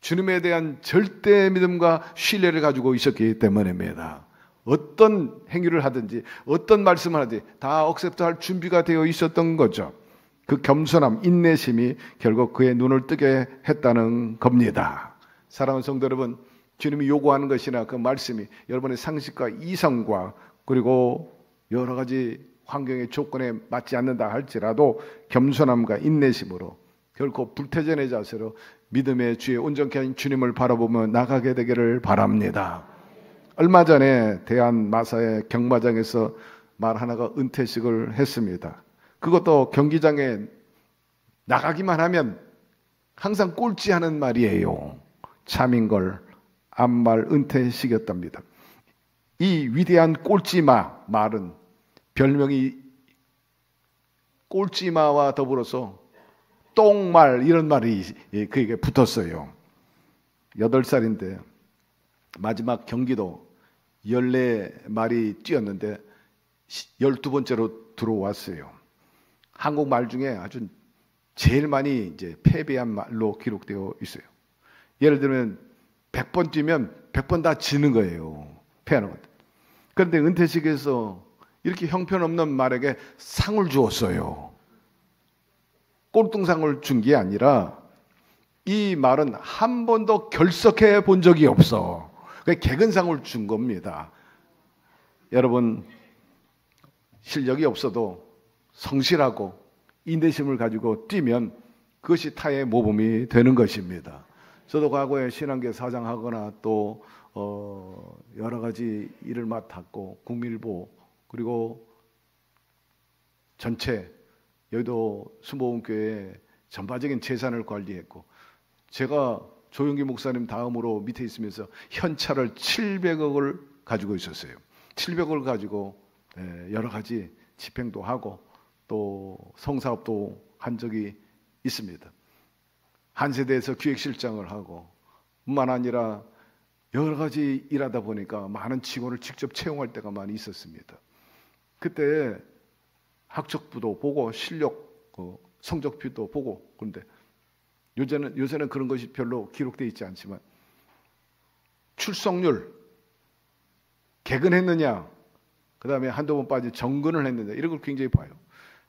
주님에 대한 절대 믿음과 신뢰를 가지고 있었기 때문입니다. 어떤 행위를 하든지 어떤 말씀을 하든지 다 억셉트할 준비가 되어 있었던 거죠. 그 겸손함, 인내심이 결국 그의 눈을 뜨게 했다는 겁니다. 사랑하는 성도 여러분, 주님이 요구하는 것이나 그 말씀이 여러분의 상식과 이성과 그리고 여러 가지 환경의 조건에 맞지 않는다 할지라도 겸손함과 인내심으로 결코 불태전의 자세로 믿음의 주에 온전케 하신 주님을 바라보며 나가게 되기를 바랍니다. 얼마 전에 대한마사의 경마장에서 말 하나가 은퇴식을 했습니다. 그것도 경기장에 나가기만 하면 항상 꼴찌하는 말이에요. 참인걸 암말 은퇴식이었답니다. 이 위대한 꼴찌마 말은 별명이 꼴찌마와 더불어서 똥말 이런 말이 그에게 붙었어요. 8살인데 마지막 경기도 14마리 뛰었는데 12번째로 들어왔어요. 한국 말 중에 아주 제일 많이 이제 패배한 말로 기록되어 있어요. 예를 들면 100번 뛰면 100번 다 지는 거예요. 패하는 것. 그런데 은퇴식에서 이렇게 형편없는 말에게 상을 주었어요. 꼴등상을 준 게 아니라 이 말은 한 번도 결석해 본 적이 없어. 개근상을 준 겁니다. 여러분, 실력이 없어도 성실하고 인내심을 가지고 뛰면 그것이 타의 모범이 되는 것입니다. 저도 과거에 신한계 사장하거나 또 여러 가지 일을 맡았고 국민일보 그리고 전체 여의도 순복음교회 전반적인 재산을 관리했고 제가 조용기 목사님 다음으로 밑에 있으면서 현찰을 700억을 가지고 있었어요. 700억을 가지고 여러 가지 집행도 하고 또 성사업도 한 적이 있습니다. 한 세대에서 기획실장을 하고 뿐만 아니라 여러 가지 일하다 보니까 많은 직원을 직접 채용할 때가 많이 있었습니다. 그때 학적부도 보고 실력, 성적표도 보고 그런데 요새는 그런 것이 별로 기록되어 있지 않지만 출석률, 개근했느냐, 그 다음에 한두 번 빠진 정근을 했느냐 이런 걸 굉장히 봐요.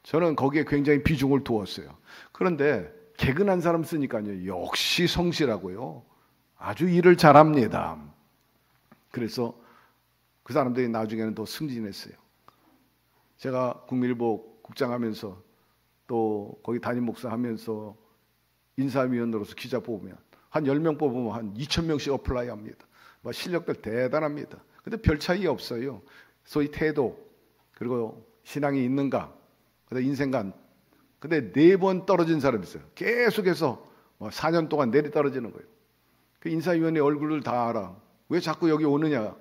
저는 거기에 굉장히 비중을 두었어요. 그런데 개근한 사람 쓰니까요 역시 성실하고요 아주 일을 잘합니다. 그래서 그 사람들이 나중에는 더 승진했어요. 제가 국민일보 국장하면서 또 거기 담임 목사하면서 인사위원으로서 기자 뽑으면 한 10명 뽑으면 한 2,000명씩 어플라이 합니다. 실력들 대단합니다. 근데 별 차이 없어요. 소위 태도 그리고 신앙이 있는가 그다음 인생관. 근데 4번 떨어진 사람이 있어요. 계속해서 4년 동안 내리 떨어지는 거예요. 그 인사위원회 얼굴을 다 알아. 왜 자꾸 여기 오느냐.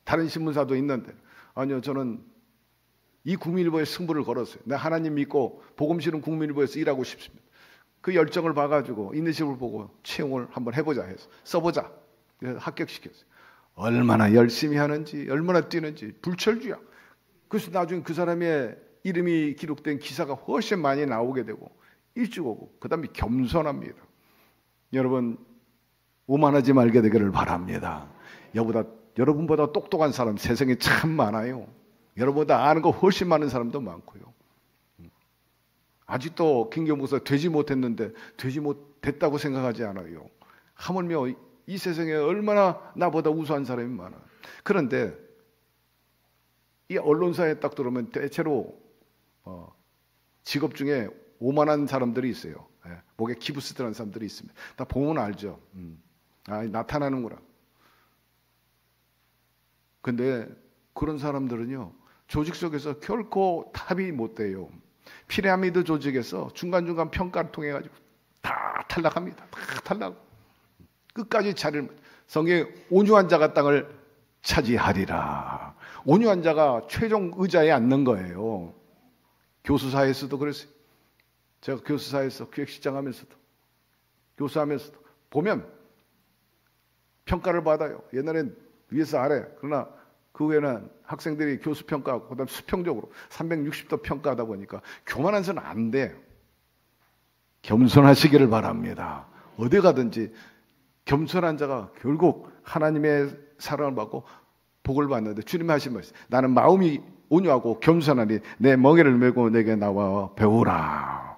다른 신문사도 있는데. 아니요, 저는 이 국민일보에 승부를 걸었어요. 내가 하나님 믿고 복음 실은 국민일보에서 일하고 싶습니다. 그 열정을 봐가지고 인내심을 보고 채용을 한번 해보자 해서 써보자. 그래서 합격시켰어요. 얼마나 열심히 하는지 얼마나 뛰는지 불철주야. 그래서 나중에 그 사람의 이름이 기록된 기사가 훨씬 많이 나오게 되고 일찍 오고 그 다음에 겸손합니다. 여러분 오만하지 말게 되기를 바랍니다. 여러분보다 똑똑한 사람 세상에 참 많아요. 여러분보다 아는 거 훨씬 많은 사람도 많고요. 아직도 김경 목사 되지 못했는데 되지 못했다고 생각하지 않아요. 하물며 이 세상에 얼마나 나보다 우수한 사람이 많아. 그런데 이 언론사에 딱 들어오면 대체로 직업 중에 오만한 사람들이 있어요. 목에 기부스들한 사람들이 있습니다. 다 보면 알죠. 나타나는구나. 근데 그런 사람들은요 조직 속에서 결코 탑이 못 돼요. 피라미드 조직에서 중간중간 평가를 통해 가지고 다 탈락합니다. 다 탈락. 끝까지 자리를 성경에 온유한 자가 땅을 차지하리라. 온유한 자가 최종 의자에 앉는 거예요. 교수사에서도 그랬어요. 제가 교수사에서 기획실장 하면서도 교수하면서도 보면 평가를 받아요. 옛날엔 위에서 아래. 그러나 그 후에는 학생들이 교수 평가하고 그다음 수평적으로 360도 평가하다 보니까 교만한 선은 안 돼. 겸손하시기를 바랍니다. 어디 가든지 겸손한 자가 결국 하나님의 사랑을 받고 복을 받는데 주님이 하신 말씀, 나는 마음이 온유하고 겸손하니 내 멍에를 메고 내게 나와 배우라.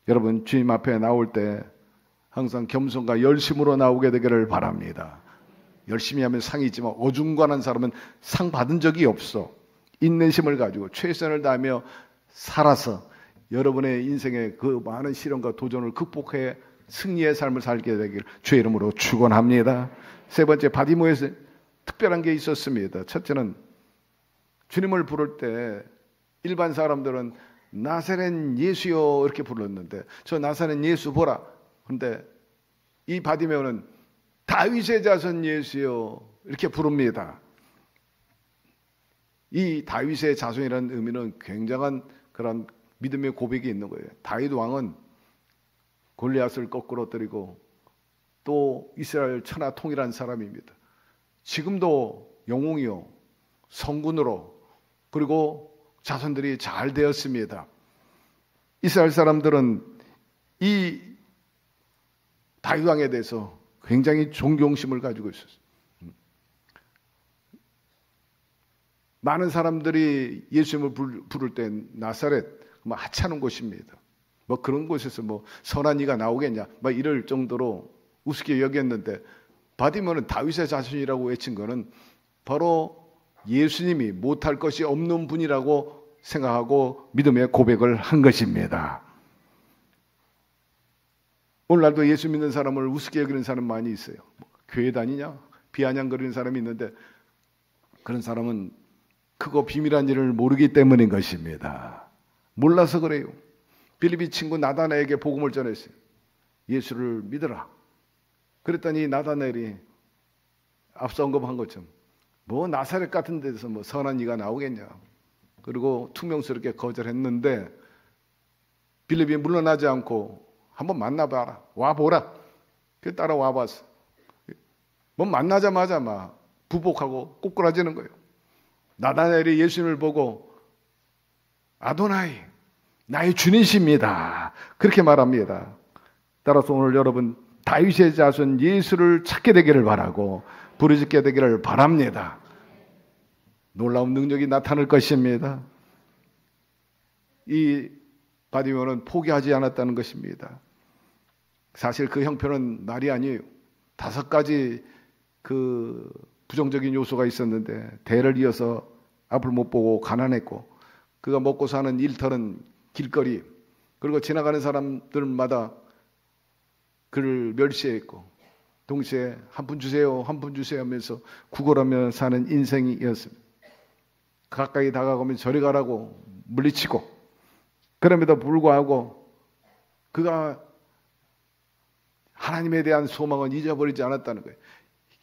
여러분, 주님 앞에 나올 때 항상 겸손과 열심으로 나오게 되기를 바랍니다. 열심히 하면 상이 있지만 어중간한 사람은 상 받은 적이 없어. 인내심을 가지고 최선을 다하며 살아서 여러분의 인생의 그 많은 시련과 도전을 극복해 승리의 삶을 살게 되기를 주의 이름으로 축원합니다. 세 번째, 바디모에서 특별한 게 있었습니다. 첫째는 주님을 부를 때 일반 사람들은 나사렛 예수여 이렇게 불렀는데 저 나사렛 예수 보라. 근데 이 바디메오는 다윗의 자손 예수여 이렇게 부릅니다. 이 다윗의 자손이라는 의미는 굉장한 그런 믿음의 고백이 있는 거예요. 다윗 왕은 골리앗을 거꾸로 때리고 또 이스라엘 천하 통일한 사람입니다. 지금도 영웅이요, 성군으로, 그리고 자손들이 잘 되었습니다. 이스라엘 사람들은 이 다윗 왕에 대해서 굉장히 존경심을 가지고 있었어요. 많은 사람들이 예수님을 부를 때 나사렛, 하찮은 곳입니다. 뭐 그런 곳에서 뭐 선한 이가 나오겠냐, 막 이럴 정도로 우습게 여겼는데 바디모는 다윗의 자손이라고 외친 거는 바로 예수님이 못할 것이 없는 분이라고 생각하고 믿음의 고백을 한 것입니다. 오늘날도 예수 믿는 사람을 우습게 여기는 사람 많이 있어요. 교회 다니냐? 비아냥거리는 사람이 있는데 그런 사람은 크고 비밀한 일을 모르기 때문인 것입니다. 몰라서 그래요. 빌립이 친구 나다나엘에게 복음을 전했어요. 예수를 믿어라. 그랬더니 나다나엘이 앞서 언급한 것처럼 뭐 나사렛 같은 데서 뭐 선한 이가 나오겠냐. 그리고 투명스럽게 거절했는데 빌립이 물러나지 않고 한번 만나봐라. 와보라. 그 따라와 봤어. 뭐 만나자마자 막 부복하고 꼬꾸라지는 거예요. 나다나엘이 예수님을 보고 아도나이, 나의 주님이십니다. 그렇게 말합니다. 따라서 오늘 여러분 다윗의 자손 예수를 찾게 되기를 바라고 부르짖게 되기를 바랍니다. 놀라운 능력이 나타날 것입니다. 이 바디메오는 포기하지 않았다는 것입니다. 사실 그 형편은 말이 아니에요. 5가지 그 부정적인 요소가 있었는데 대를 이어서 앞을 못 보고 가난했고 그가 먹고 사는 일터는 길거리, 그리고 지나가는 사람들마다 그를 멸시했고 동시에 한 푼 주세요, 한 푼 주세요 하면서 구걸하며 사는 인생이었습니다. 가까이 다가가면 저리 가라고 물리치고, 그럼에도 불구하고 그가 하나님에 대한 소망은 잊어버리지 않았다는 거예요.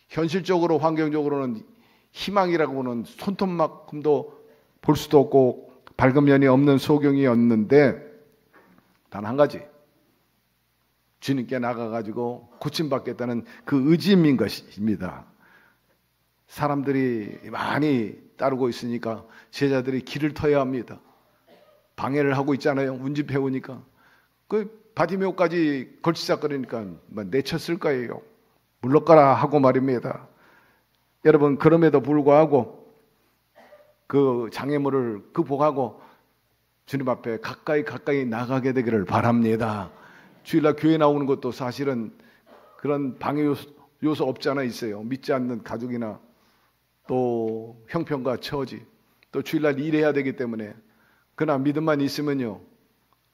현실적으로 환경적으로는 희망이라고는 손톱만큼도 볼 수도 없고 밝은 면이 없는 소경이었는데 단 한 가지, 주님께 나가가지고 고침받겠다는 그 의지인 것입니다. 사람들이 많이 따르고 있으니까 제자들이 길을 터야 합니다. 방해를 하고 있잖아요. 운집해오니까. 그 바디메오까지 걸치작거리니까 내쳤을 거예요. 물러가라 하고 말입니다. 여러분, 그럼에도 불구하고 그 장애물을 극복하고 주님 앞에 가까이 나가게 되기를 바랍니다. 주일날 교회 나오는 것도 사실은 그런 방해 요소 없지 않아 있어요. 믿지 않는 가족이나 또 형편과 처지, 또 주일날 일해야 되기 때문에. 그러나 믿음만 있으면요,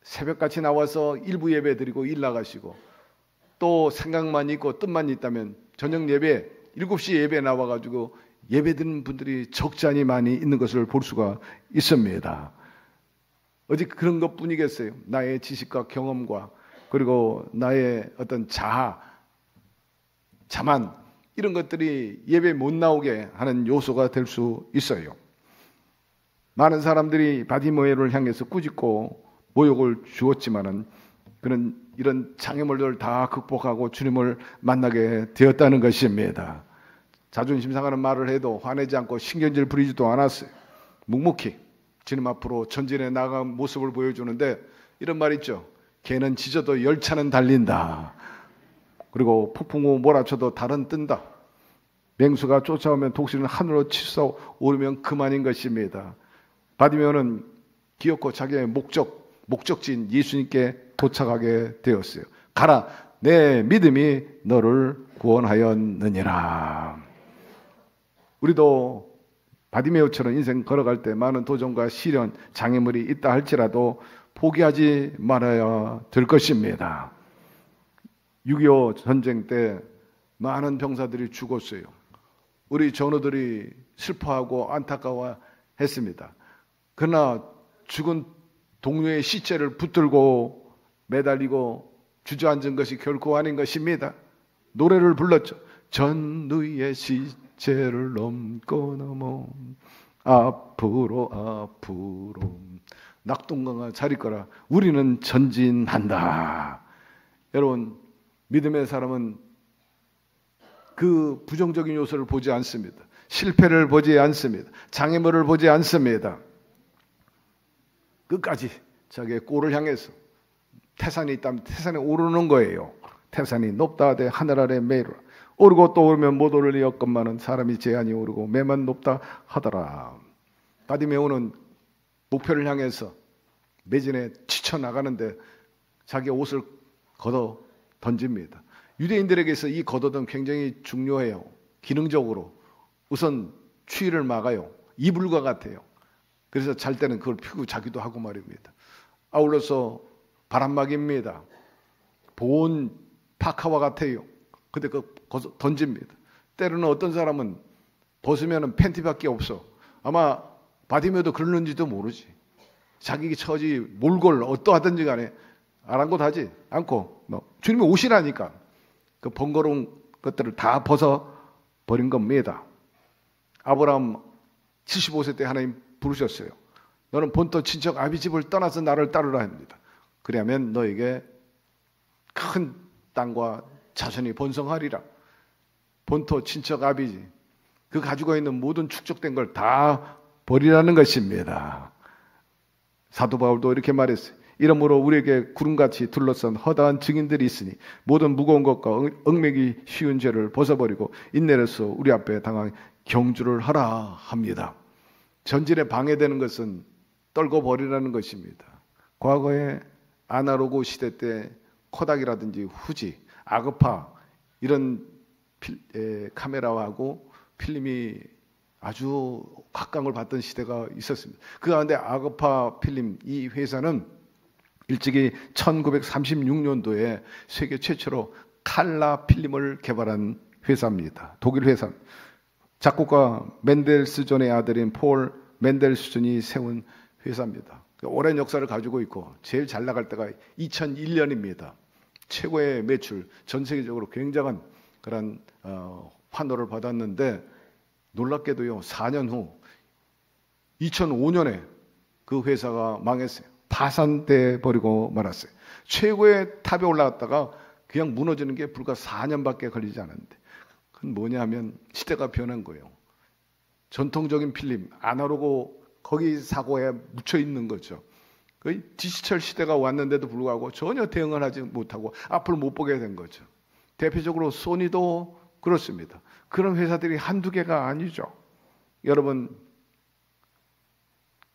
새벽같이 나와서 일부 예배 드리고 일 나가시고, 또 생각만 있고 뜻만 있다면 저녁 예배 7시 예배 나와가지고 예배 드리는 분들이 적잖이 많이 있는 것을 볼 수가 있습니다. 어디 그런 것뿐이겠어요. 나의 지식과 경험과 그리고 나의 어떤 자만, 이런 것들이 예배 못 나오게 하는 요소가 될 수 있어요. 많은 사람들이 바디메오를 향해서 꾸짖고 모욕을 주었지만은 그런 이런 장애물들을 다 극복하고 주님을 만나게 되었다는 것입니다. 자존심 상하는 말을 해도 화내지 않고 신경질 부리지도 않았어요. 묵묵히 주님 앞으로 전진해 나간 모습을 보여주는데 이런 말 있죠. 개는 짖어도 열차는 달린다. 그리고 폭풍 후 몰아쳐도 달은 뜬다. 맹수가 쫓아오면 독수리는 하늘로 치솟아 오르면 그만인 것입니다. 바디메오는 기어코 자기의 목적지인 예수님께 도착하게 되었어요. 가라, 내 믿음이 너를 구원하였느니라. 우리도 바디메오처럼 인생 걸어갈 때 많은 도전과 시련, 장애물이 있다 할지라도 포기하지 말아야 될 것입니다. 6.25 전쟁 때 많은 병사들이 죽었어요. 우리 전우들이 슬퍼하고 안타까워했습니다. 그러나 죽은 동료의 시체를 붙들고 매달리고 주저앉은 것이 결코 아닌 것입니다. 노래를 불렀죠. 전우의 시체를 넘고 넘어 앞으로 낙동강을 잘 있거라. 우리는 전진한다. 여러분, 믿음의 사람은 그 부정적인 요소를 보지 않습니다. 실패를 보지 않습니다. 장애물을 보지 않습니다. 끝까지 자기의 골을 향해서 태산이 있다면 태산에 오르는 거예요. 태산이 높다 하되 하늘 아래 매이르라. 오르고 또 오르면 못 오르니 여건만은 사람이 제한이 오르고 매만 높다 하더라. 바디메오는 목표를 향해서 매진에 지쳐나가는데 자기 옷을 걷어 던집니다. 유대인들에게서 이 겉옷은 굉장히 중요해요. 기능적으로 우선 추위를 막아요. 이불과 같아요. 그래서 잘 때는 그걸 피고 자기도 하고 말입니다. 아울러서 바람막이입니다. 보온 파카와 같아요. 근데 그거 던집니다. 때로는 어떤 사람은 벗으면 팬티밖에 없어. 아마 바디메오도 그러는지도 모르지. 자기 처지 몰골 어떠하든지 간에 아랑곳하지 않고 주님이 오시라니까 그 번거로운 것들을 다 벗어 버린 겁니다. 아브라함 75세 때 하나님 부르셨어요. 너는 본토 친척 아비집을 떠나서 나를 따르라 합니다. 그러면 너에게 큰 땅과 자손이 번성하리라. 본토 친척 아비집 그 가지고 있는 모든 축적된 걸 다 버리라는 것입니다. 사도 바울도 이렇게 말했어요. 이러므로 우리에게 구름같이 둘러싼 허다한 증인들이 있으니 모든 무거운 것과 얽매기 쉬운 죄를 벗어버리고 인내로서 우리 앞에 당한 경주를 하라 합니다. 전진에 방해되는 것은 떨고 버리라는 것입니다. 과거에 아날로그 시대 때 코닥이라든지 후지, 아그파 이런 카메라하고 필름이 아주 각광을 받던 시대가 있었습니다. 그 가운데 아그파 필름 이 회사는 일찍이 1936년도에 세계 최초로 칼라 필름을 개발한 회사입니다. 독일 회사. 작곡가 맨델스존의 아들인 폴 맨델스존이 세운 회사입니다. 오랜 역사를 가지고 있고 제일 잘 나갈 때가 2001년입니다. 최고의 매출, 전 세계적으로 굉장한 그런 환호를 받았는데 놀랍게도요. 4년 후 2005년에 그 회사가 망했어요. 파산돼 버리고 말았어요. 최고의 탑에 올라갔다가 그냥 무너지는 게 불과 4년밖에 걸리지 않았는데 그건 뭐냐 하면 시대가 변한 거예요. 전통적인 필름, 아날로그 거기 사고에 묻혀 있는 거죠. 거의 디지털 시대가 왔는데도 불구하고 전혀 대응을 하지 못하고 앞을 못 보게 된 거죠. 대표적으로 소니도 그렇습니다. 그런 회사들이 한두 개가 아니죠. 여러분,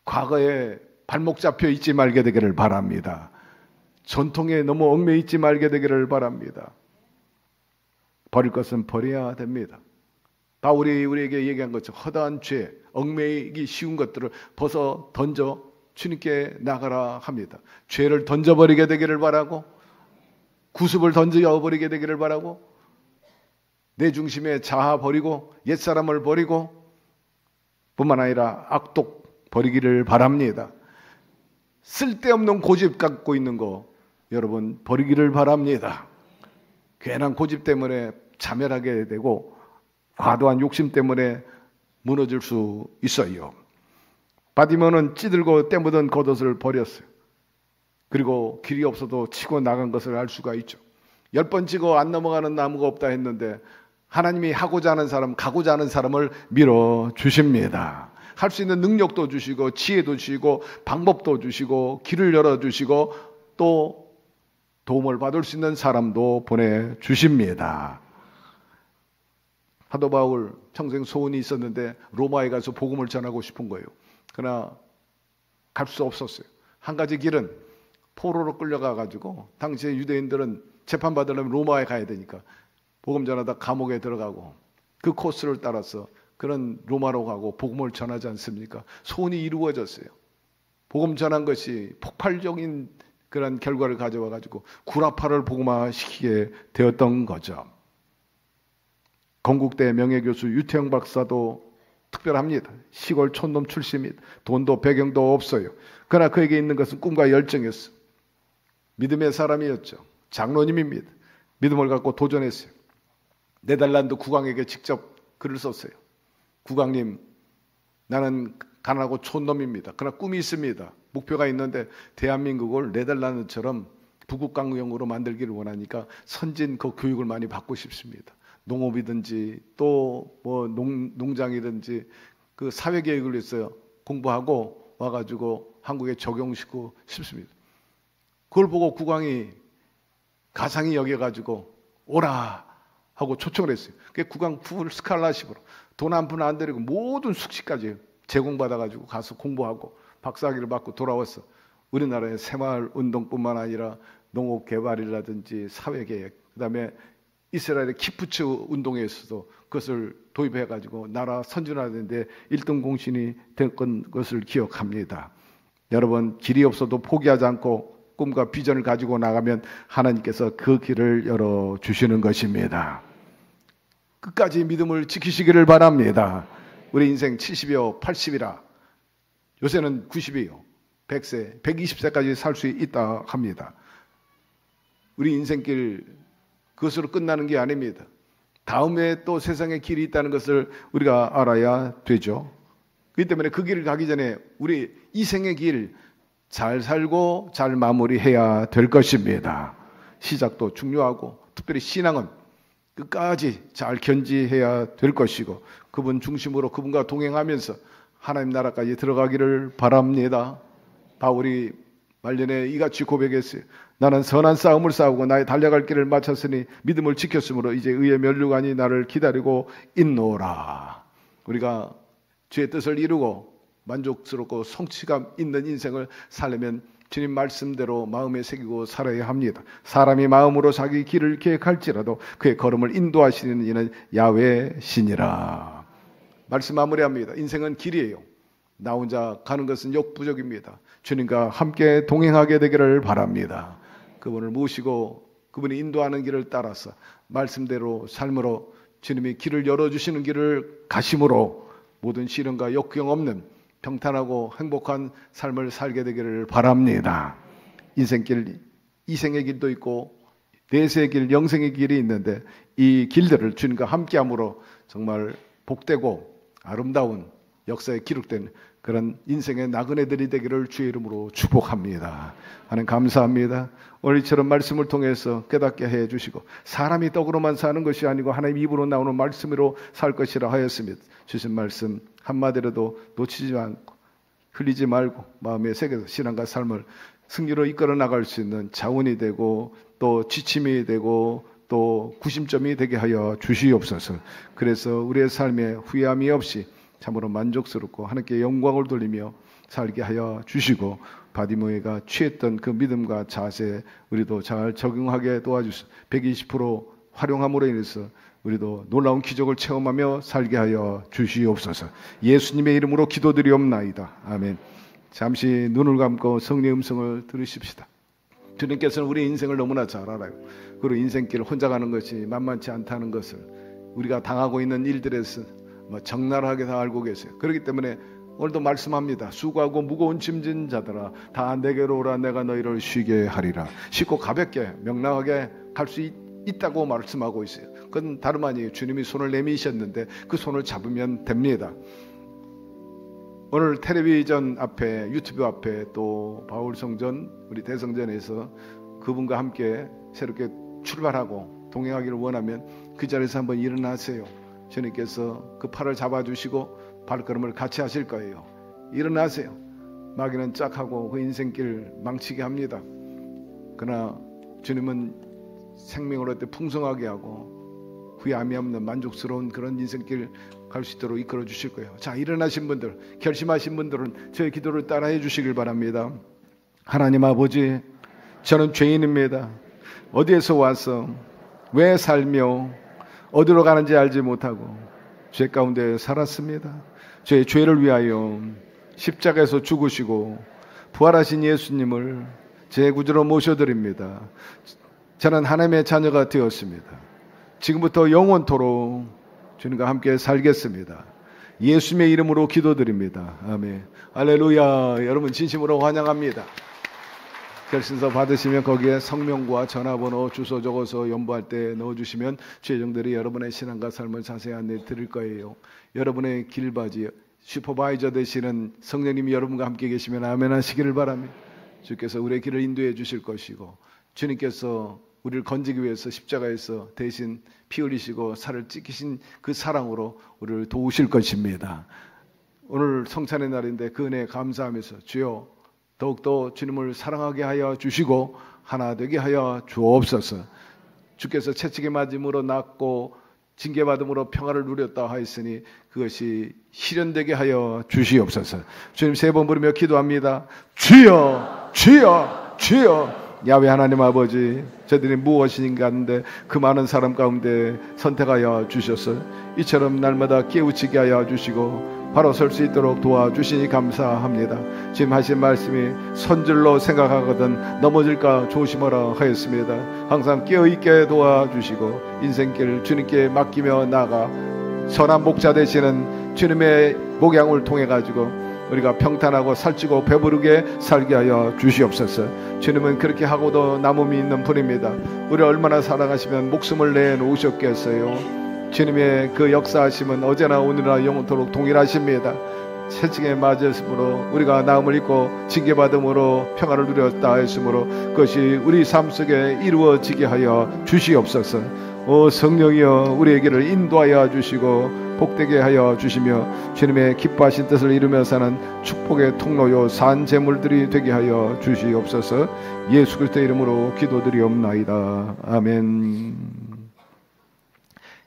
과거에 발목 잡혀 있지 말게 되기를 바랍니다. 전통에 너무 얽매여 있지 말게 되기를 바랍니다. 버릴 것은 버려야 됩니다. 바울이 우리에게 얘기한 것처럼 허다한 죄, 얽매이기 쉬운 것들을 벗어 던져 주님께 나가라 합니다. 죄를 던져버리게 되기를 바라고 구습을 던져버리게 되기를 바라고 내 중심에 자아 버리고 옛사람을 버리고 뿐만 아니라 악독 버리기를 바랍니다. 쓸데없는 고집 갖고 있는 거 여러분 버리기를 바랍니다. 괜한 고집 때문에 자멸하게 되고 과도한 욕심 때문에 무너질 수 있어요. 바디메오는 찌들고 때 묻은 겉옷을 버렸어요. 그리고 길이 없어도 치고 나간 것을 알 수가 있죠. 10번 치고 안 넘어가는 나무가 없다 했는데 하나님이 하고자 하는 사람, 가고자 하는 사람을 밀어주십니다. 할 수 있는 능력도 주시고 지혜도 주시고 방법도 주시고 길을 열어주시고 또 도움을 받을 수 있는 사람도 보내주십니다. 사도 바울 평생 소원이 있었는데 로마에 가서 복음을 전하고 싶은 거예요. 그러나 갈 수 없었어요. 한 가지 길은 포로로 끌려가가지고 당시에 유대인들은 재판받으려면 로마에 가야 되니까 복음 전하다 감옥에 들어가고 그 코스를 따라서 그런 로마로 가고 복음을 전하지 않습니까? 소원이 이루어졌어요. 복음 전한 것이 폭발적인 그런 결과를 가져와가지고 구라파를 복음화시키게 되었던 거죠. 건국대 명예교수 유태영 박사도 특별합니다. 시골 촌놈 출신입니다. 돈도 배경도 없어요. 그러나 그에게 있는 것은 꿈과 열정이었어요. 믿음의 사람이었죠. 장로님입니다. 믿음을 갖고 도전했어요. 네덜란드 국왕에게 직접 글을 썼어요. 국왕님, 나는 가난하고 촌놈입니다. 그러나 꿈이 있습니다. 목표가 있는데 대한민국을 네덜란드처럼 부국강령으로 만들기를 원하니까 선진 그 교육을 많이 받고 싶습니다. 농업이든지 또 뭐 농장이든지 그 사회계획을 위해서 공부하고 와가지고 한국에 적용시키고 싶습니다. 그걸 보고 국왕이 가상이 여겨가지고 오라 하고 초청을 했어요. 그게 국왕 풀 스칼라십으로 돈 한 푼 안 들이고 모든 숙식까지 제공받아가지고 가서 공부하고 박사학위를 받고 돌아왔어. 우리나라의 새마을 운동뿐만 아니라 농업 개발이라든지 사회계획, 그다음에 이스라엘의 키푸츠 운동에서도 그것을 도입해가지고 나라 선진화되는데 1등 공신이 된 것을 기억합니다. 여러분, 길이 없어도 포기하지 않고 꿈과 비전을 가지고 나가면 하나님께서 그 길을 열어주시는 것입니다. 끝까지 믿음을 지키시기를 바랍니다. 우리 인생 70이요 80이라 요새는 90이요 100세 120세까지 살 수 있다 합니다. 우리 인생길 그것으로 끝나는 게 아닙니다. 다음에 또 세상에 길이 있다는 것을 우리가 알아야 되죠. 그렇기 때문에 그 길을 가기 전에 우리 이 생의 길 잘 살고 잘 마무리해야 될 것입니다. 시작도 중요하고 특별히 신앙은 끝까지 잘 견지해야 될 것이고 그분 중심으로 그분과 동행하면서 하나님 나라까지 들어가기를 바랍니다. 바울이 말년에 이같이 고백했어요. 나는 선한 싸움을 싸우고 나의 달려갈 길을 마쳤으니 믿음을 지켰으므로 이제 의의 면류관이 나를 기다리고 있노라. 우리가 주의 뜻을 이루고 만족스럽고 성취감 있는 인생을 살려면 주님 말씀대로 마음에 새기고 살아야 합니다. 사람이 마음으로 자기 길을 계획할지라도 그의 걸음을 인도하시는 이는 야훼 신이라. 말씀 마무리합니다. 인생은 길이에요. 나 혼자 가는 것은 역부족입니다. 주님과 함께 동행하게 되기를 바랍니다. 그분을 모시고 그분이 인도하는 길을 따라서 말씀대로 삶으로 주님이 길을 열어주시는 길을 가심으로 모든 시련과 역경 없는 평탄하고 행복한 삶을 살게 되기를 바랍니다. 인생길, 이생의 길도 있고 내세의 길, 영생의 길이 있는데 이 길들을 주님과 함께함으로 정말 복되고 아름다운 역사에 기록된 그런 인생의 나그네들이 되기를 주의 이름으로 축복합니다. 하나님 감사합니다. 오늘처럼 말씀을 통해서 깨닫게 해주시고 사람이 떡으로만 사는 것이 아니고 하나님 입으로 나오는 말씀으로 살 것이라 하였습니다. 주신 말씀 한마디라도 놓치지 않고 흘리지 말고 마음에 새겨서 신앙과 삶을 승리로 이끌어 나갈 수 있는 자원이 되고 또 지침이 되고 또 구심점이 되게 하여 주시옵소서. 그래서 우리의 삶에 후회함이 없이 참으로 만족스럽고 하나님께 영광을 돌리며 살게 하여 주시고 바디모이가 취했던 그 믿음과 자세 우리도 잘 적용하게 도와주시고 120% 활용함으로 인해서 우리도 놀라운 기적을 체험하며 살게 하여 주시옵소서. 예수님의 이름으로 기도드리옵나이다. 아멘. 잠시 눈을 감고 성령의 음성을 들으십시다. 주님께서는 우리 인생을 너무나 잘 알아요. 그리고 인생길 혼자 가는 것이 만만치 않다는 것을 우리가 당하고 있는 일들에서 적나라하게 다 알고 계세요. 그렇기 때문에 오늘도 말씀합니다. 수고하고 무거운 짐진 자들아 다 내게로 오라. 내가 너희를 쉬게 하리라. 쉽고 가볍게 명랑하게 갈 수 있다고 말씀하고 있어요. 그건 다름 아니에요. 주님이 손을 내미셨는데 그 손을 잡으면 됩니다. 오늘 텔레비전 앞에, 유튜브 앞에, 또 바울성전, 우리 대성전에서 그분과 함께 새롭게 출발하고 동행하기를 원하면 그 자리에서 한번 일어나세요. 주님께서 그 팔을 잡아주시고 발걸음을 같이 하실 거예요. 일어나세요. 마귀는 짝하고 그 인생길 망치게 합니다. 그러나 주님은 생명을 어때 풍성하게 하고 후회함이 없는 만족스러운 그런 인생길 갈 수 있도록 이끌어 주실 거예요. 자, 일어나신 분들, 결심하신 분들은 저의 기도를 따라해 주시길 바랍니다. 하나님 아버지, 저는 죄인입니다. 어디에서 와서 왜 살며 어디로 가는지 알지 못하고 죄 가운데 살았습니다. 저의 죄를 위하여 십자가에서 죽으시고 부활하신 예수님을 제 구주로 모셔드립니다. 저는 하나님의 자녀가 되었습니다. 지금부터 영원토록 주님과 함께 살겠습니다. 예수님의 이름으로 기도드립니다. 아멘. 할렐루야. 여러분 진심으로 환영합니다. 결신서 받으시면 거기에 성명과 전화번호, 주소 적어서 연부할 때 넣어주시면 최정들이 여러분의 신앙과 삶을 자세히 안내 드릴 거예요. 여러분의 길바지 슈퍼바이저 되시는 성령님이 여러분과 함께 계시면 아멘 하시기를 바랍니다. 주께서 우리의 길을 인도해 주실 것이고 주님께서 우리를 건지기 위해서 십자가에서 대신 피 흘리시고 살을 찢기신 그 사랑으로 우리를 도우실 것입니다. 오늘 성찬의 날인데 그 은혜에 감사하면서 주여 더욱더 주님을 사랑하게 하여 주시고 하나 되게 하여 주옵소서. 주께서 채찍에 맞음으로 낫고 징계받음으로 평화를 누렸다 하였으니 그것이 실현되게 하여 주시옵소서. 주님 세 번 부르며 기도합니다. 주여 주여 주여. 야훼 하나님 아버지, 저들이 무엇인가 하는데 그 많은 사람 가운데 선택하여 주셔서 이처럼 날마다 깨우치게 하여 주시고 바로 설 수 있도록 도와주시니 감사합니다. 지금 하신 말씀이 선줄로 생각하거든 넘어질까 조심하라 하였습니다. 항상 깨어있게 도와주시고 인생길 주님께 맡기며 나가 선한 목자 되시는 주님의 목양을 통해 가지고 우리가 평탄하고 살찌고 배부르게 살게 하여 주시옵소서. 주님은 그렇게 하고도 남음이 있는 분입니다. 우리 얼마나 사랑하시면 목숨을 내놓으셨겠어요. 주님의 그 역사하심은 어제나 오늘이나 영원토록 동일하십니다. 채찍에 맞았으므로 우리가 나음을 입고 징계받음으로 평화를 누렸다 했으므로 그것이 우리 삶 속에 이루어지게 하여 주시옵소서. 오 성령이여 우리에게를 인도하여 주시고 복되게 하여 주시며 주님의 기뻐하신 뜻을 이루며 사는 축복의 통로요 산 제물들이 되게 하여 주시옵소서. 예수 그리스도의 이름으로 기도드리옵나이다. 아멘.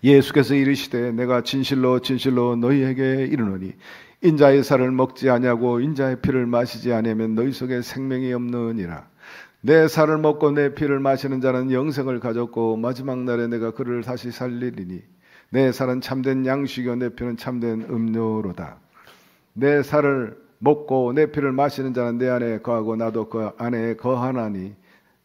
예수께서 이르시되 내가 진실로 진실로 너희에게 이르노니 인자의 살을 먹지 아니하고 인자의 피를 마시지 아니하면 너희 속에 생명이 없느니라. 내 살을 먹고 내 피를 마시는 자는 영생을 가졌고 마지막 날에 내가 그를 다시 살리리니 내 살은 참된 양식이요 내 피는 참된 음료로다. 내 살을 먹고 내 피를 마시는 자는 내 안에 거하고 나도 그 안에 거하나니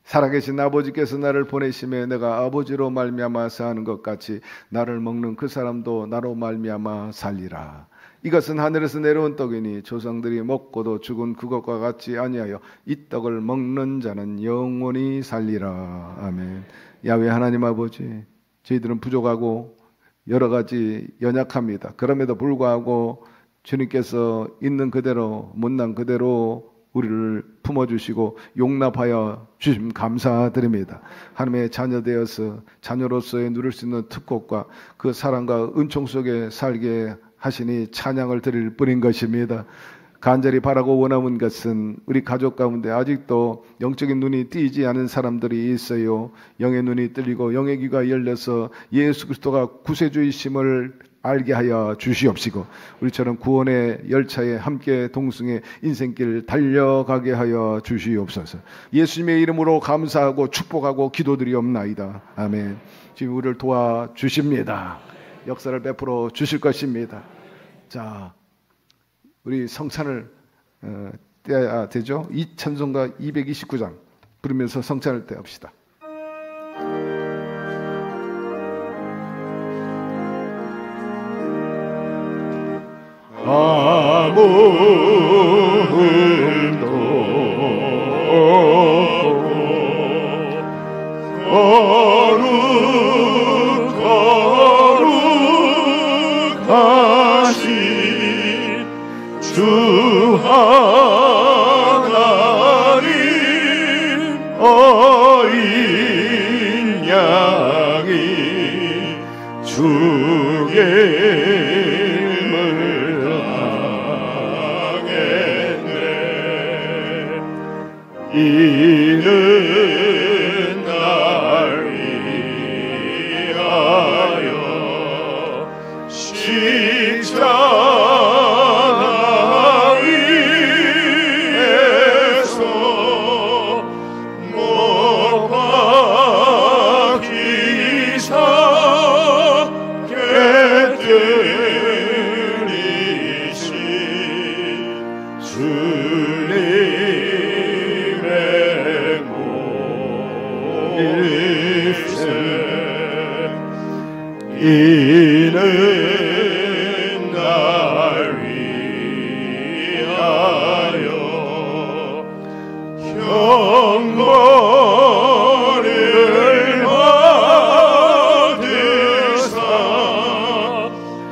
살아계신 아버지께서 나를 보내심에 내가 아버지로 말미암아 사는 것 같이 나를 먹는 그 사람도 나로 말미암아 살리라. 이것은 하늘에서 내려온 떡이니 조상들이 먹고도 죽은 그것과 같이 아니하여 이 떡을 먹는 자는 영원히 살리라. 아멘. 야훼 하나님 아버지, 저희들은 부족하고 여러 가지 연약합니다. 그럼에도 불구하고 주님께서 있는 그대로 못난 그대로 우리를 품어주시고 용납하여 주심 감사드립니다. 하나님의 자녀 되어서 자녀로서의 누릴 수 있는 특권과 그 사랑과 은총 속에 살게 하시니 찬양을 드릴 뿐인 것입니다. 간절히 바라고 원하는 것은 우리 가족 가운데 아직도 영적인 눈이 띄지 않은 사람들이 있어요. 영의 눈이 뚫리고 영의 귀가 열려서 예수 그리스도가 구세주이심을 알게 하여 주시옵시고 우리처럼 구원의 열차에 함께 동승해 인생길 달려가게 하여 주시옵소서. 예수님의 이름으로 감사하고 축복하고 기도드리옵나이다. 아멘. 지금 우리를 도와주십니다. 역사를 베풀어 주실 것입니다. 자, 우리 성찬을 떼야 되죠. 찬송가 229장 부르면서 성찬을 떼합시다. 아무음도 거룩하신 주 이는 날 위하여 형벌을 받으사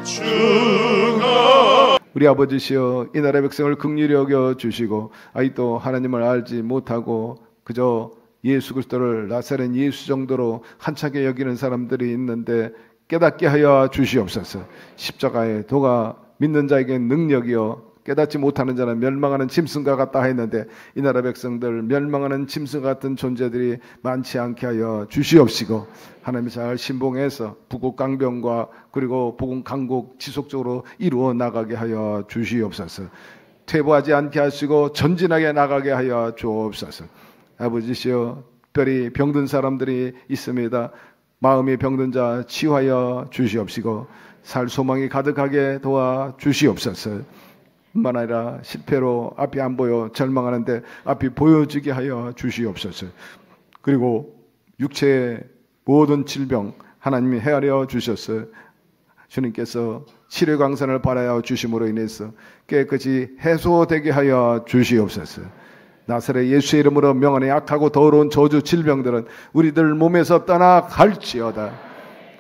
주가 우리 아버지시여 이 나라의 백성을 긍휼히 여겨 주시고 아직도 하나님을 알지 못하고 그저 예수 그리스도를 나사렛 예수 정도로 한차게 여기는 사람들이 있는데 깨닫게 하여 주시옵소서. 십자가의 도가 믿는 자에게 능력이요 깨닫지 못하는 자는 멸망하는 짐승과 같다 했는데 이 나라 백성들 멸망하는 짐승 같은 존재들이 많지 않게 하여 주시옵시고 하나님이 잘 신봉해서 부국 강병과 그리고 복음 강국 지속적으로 이루어 나가게 하여 주시옵소서. 퇴보하지 않게 하시고 전진하게 나가게 하여 주옵소서. 아버지시여 특별히 병든 사람들이 있습니다. 마음이 병든 자 치유하여 주시옵시고 살 소망이 가득하게 도와 주시옵소서. 뿐만 아니라 실패로 앞이 안 보여 절망하는데 앞이 보여지게 하여 주시옵소서. 그리고 육체의 모든 질병 하나님이 헤아려 주셨어. 주님께서 치료 강산을 바라여 주심으로 인해서 깨끗이 해소되게 하여 주시옵소서. 나사렛 예수의 이름으로 명하는 약하고 더러운 저주 질병들은 우리들 몸에서 떠나갈지어다.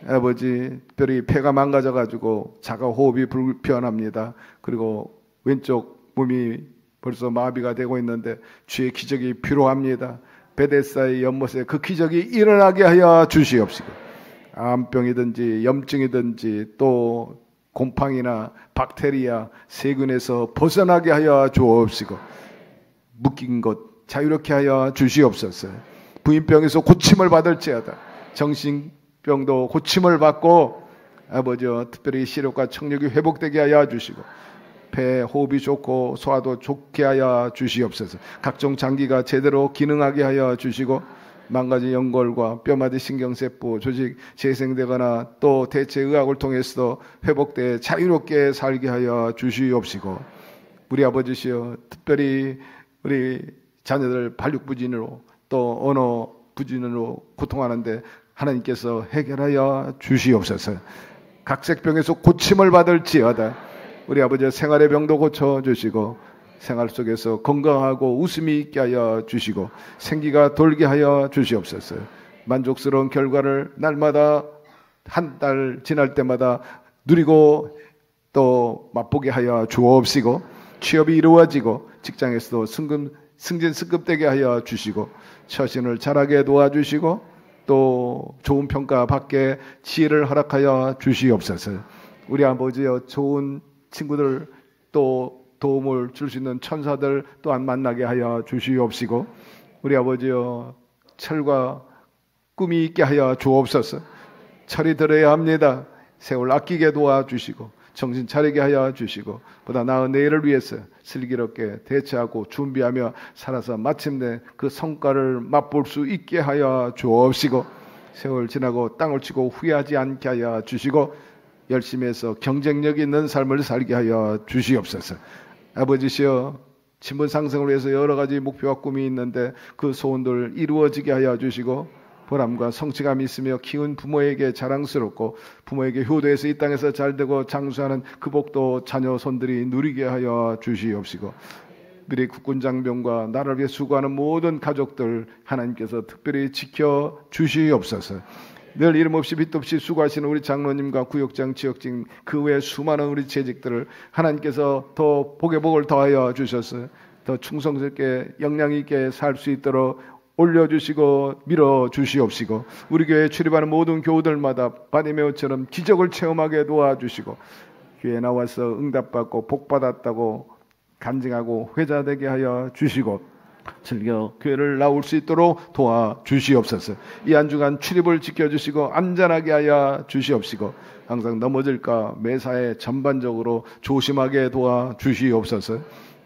아버지 특별히 폐가 망가져가지고 자가 호흡이 불편합니다. 그리고 왼쪽 몸이 벌써 마비가 되고 있는데 주의 기적이 필요합니다. 베데스다의 연못에 그 기적이 일어나게 하여 주시옵시고 암병이든지 염증이든지 또 곰팡이나 박테리아 세균에서 벗어나게 하여 주옵시고 묶인 것 자유롭게 하여 주시옵소서. 부인병에서 고침을 받을지어다. 정신병도 고침을 받고 아버지여 특별히 시력과 청력이 회복되게 하여 주시고 폐 호흡이 좋고 소화도 좋게 하여 주시옵소서. 각종 장기가 제대로 기능하게 하여 주시고 망가진 연골과 뼈마디 신경세포 조직 재생되거나 또 대체 의학을 통해서도 회복돼 자유롭게 살게 하여 주시옵시고 우리 아버지시여 특별히 우리 자녀들 발육부진으로 또 언어 부진으로 고통하는데 하나님께서 해결하여 주시옵소서. 각색병에서 고침을 받을지어다. 우리 아버지의 생활의 병도 고쳐주시고 생활 속에서 건강하고 웃음이 있게 하여 주시고 생기가 돌게 하여 주시옵소서. 만족스러운 결과를 날마다 한 달 지날 때마다 누리고 또 맛보게 하여 주옵시고 취업이 이루어지고 직장에서도 승진 승급되게 하여 주시고 처신을 잘하게 도와주시고 또 좋은 평가 받게 지혜를 허락하여 주시옵소서. 우리 아버지여 좋은 친구들 또 도움을 줄 수 있는 천사들 또한 만나게 하여 주시옵시고 우리 아버지여 철과 꿈이 있게 하여 주옵소서. 철이 들어야 합니다. 세월 아끼게 도와주시고 정신 차리게 하여 주시고 보다 나은 내일을 위해서 슬기롭게 대처하고 준비하며 살아서 마침내 그 성과를 맛볼 수 있게 하여 주옵시고 세월 지나고 땅을 치고 후회하지 않게 하여 주시고 열심히 해서 경쟁력 있는 삶을 살게 하여 주시옵소서. 아버지시여 신분 상승을 위해서 여러 가지 목표와 꿈이 있는데 그 소원들 이루어지게 하여 주시고 보람과 성취감이 있으며 키운 부모에게 자랑스럽고 부모에게 효도해서 이 땅에서 잘되고 장수하는 그 복도 자녀 손들이 누리게 하여 주시옵시고 미리 국군 장병과 나라를 위해 수고하는 모든 가족들 하나님께서 특별히 지켜 주시옵소서. 늘 이름 없이 빛 없이 수고하시는 우리 장로님과 구역장, 지역장 그 외 수많은 우리 재직들을 하나님께서 더 복의 복을 더하여 주셔서 더 충성스럽게 역량 있게 살 수 있도록 올려주시고 밀어주시옵시고 우리 교회에 출입하는 모든 교우들마다 바디메오처럼 기적을 체험하게 도와주시고 교회에 나와서 응답받고 복받았다고 간증하고 회자되게 하여 주시고 즐겨 교회를 나올 수 있도록 도와주시옵소서. 이 한 주간 출입을 지켜주시고 안전하게 하여 주시옵시고 항상 넘어질까 매사에 전반적으로 조심하게 도와주시옵소서.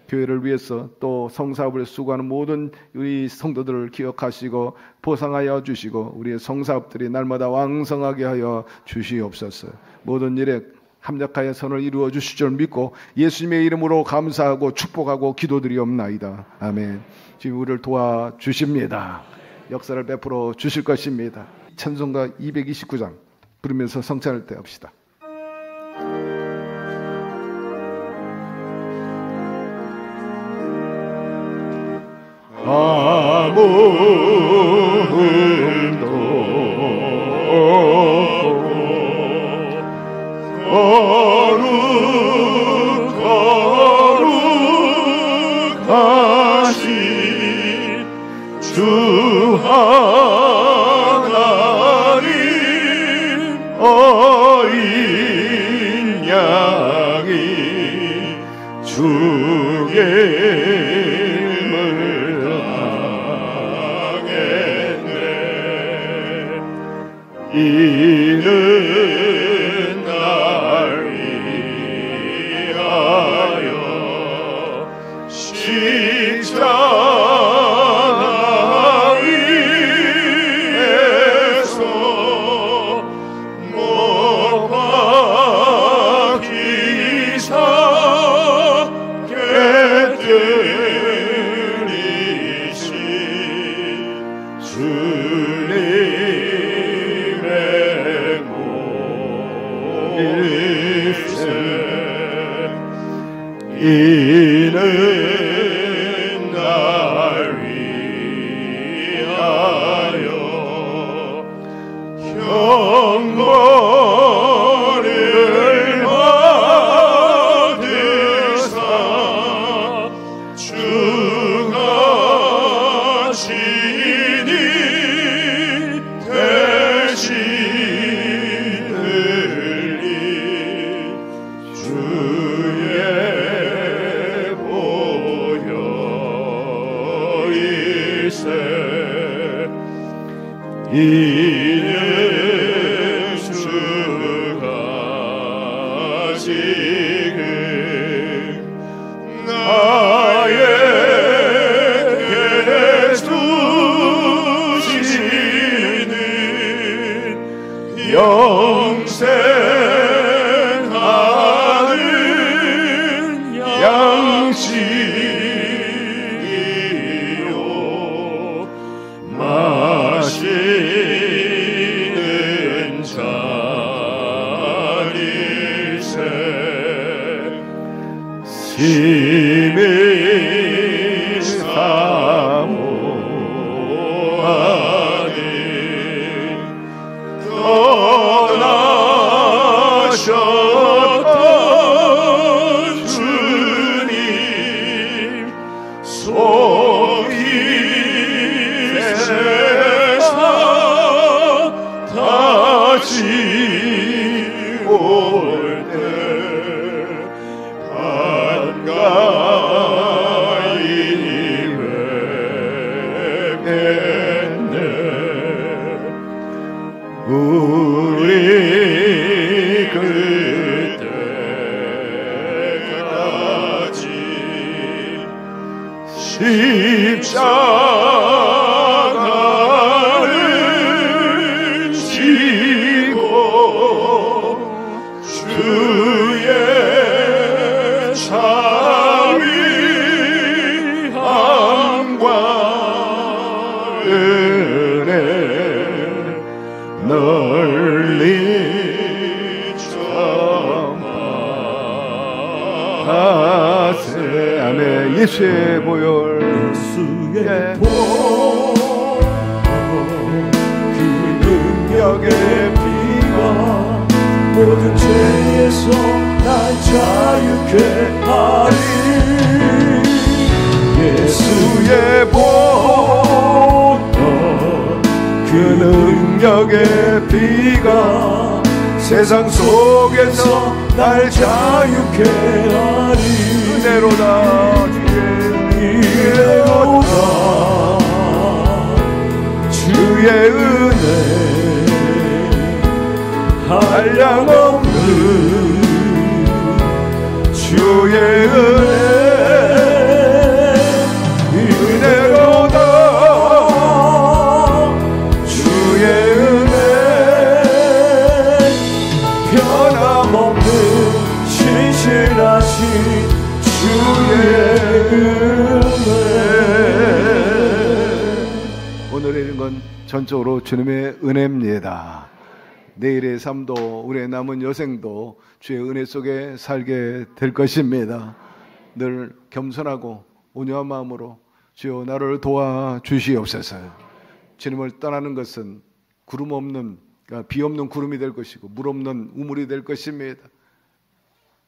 교회를 위해서 또 성사업을 수고하는 모든 우리 성도들을 기억하시고 보상하여 주시고 우리의 성사업들이 날마다 왕성하게 하여 주시옵소서. 모든 일에 합력하여 선을 이루어 주실 줄 믿고 예수님의 이름으로 감사하고 축복하고 기도드리옵나이다. 아멘. 지금 우리를 도와주십니다. 역사를 베풀어 주실 것입니다. 찬송가 229장 부르면서 성찬을 대합시다. 아무음도 거룩하신 주 하나님 어린 양이 주의 이는 날 위하여 십자가 위에서 못 박히사 깨뜨리신 주님 이는 날 위하여 형벌을 받으사 주가 친히 대신 이는 주가 지금 나에게 주시는 영생하는 양식이요 마시는 잔일세 심히 사모하니 떠나셨던 주님 속히 세상 다시 올 때 반가이 뵙겠네. 우리 그때까지 십자가를 지고 주의 자비함과 은혜 널리 전하세. 아멘. 예수의 보혈, 예수의 보혈, 그 능력의 피가 모든 죄에서 날 자유케 하리. 예수의 보혈, 그 능력의 피가 세상 속에서 날 자유케 하리. 은혜로다 은혜로다 주의 은혜 한량없는 주의 은혜 은혜로다 주의 은혜 변함없는 신실하신 주의 은혜. 오늘 읽은 건 전적으로 주님의 은혜입니다. 내일의 삶도 우리의 남은 여생도 주의 은혜 속에 살게 될 것입니다. 늘 겸손하고 온유한 마음으로 주여 나를 도와주시옵소서. 주님을 떠나는 것은 구름 없는, 비 없는 구름이 될 것이고 물 없는 우물이 될 것입니다.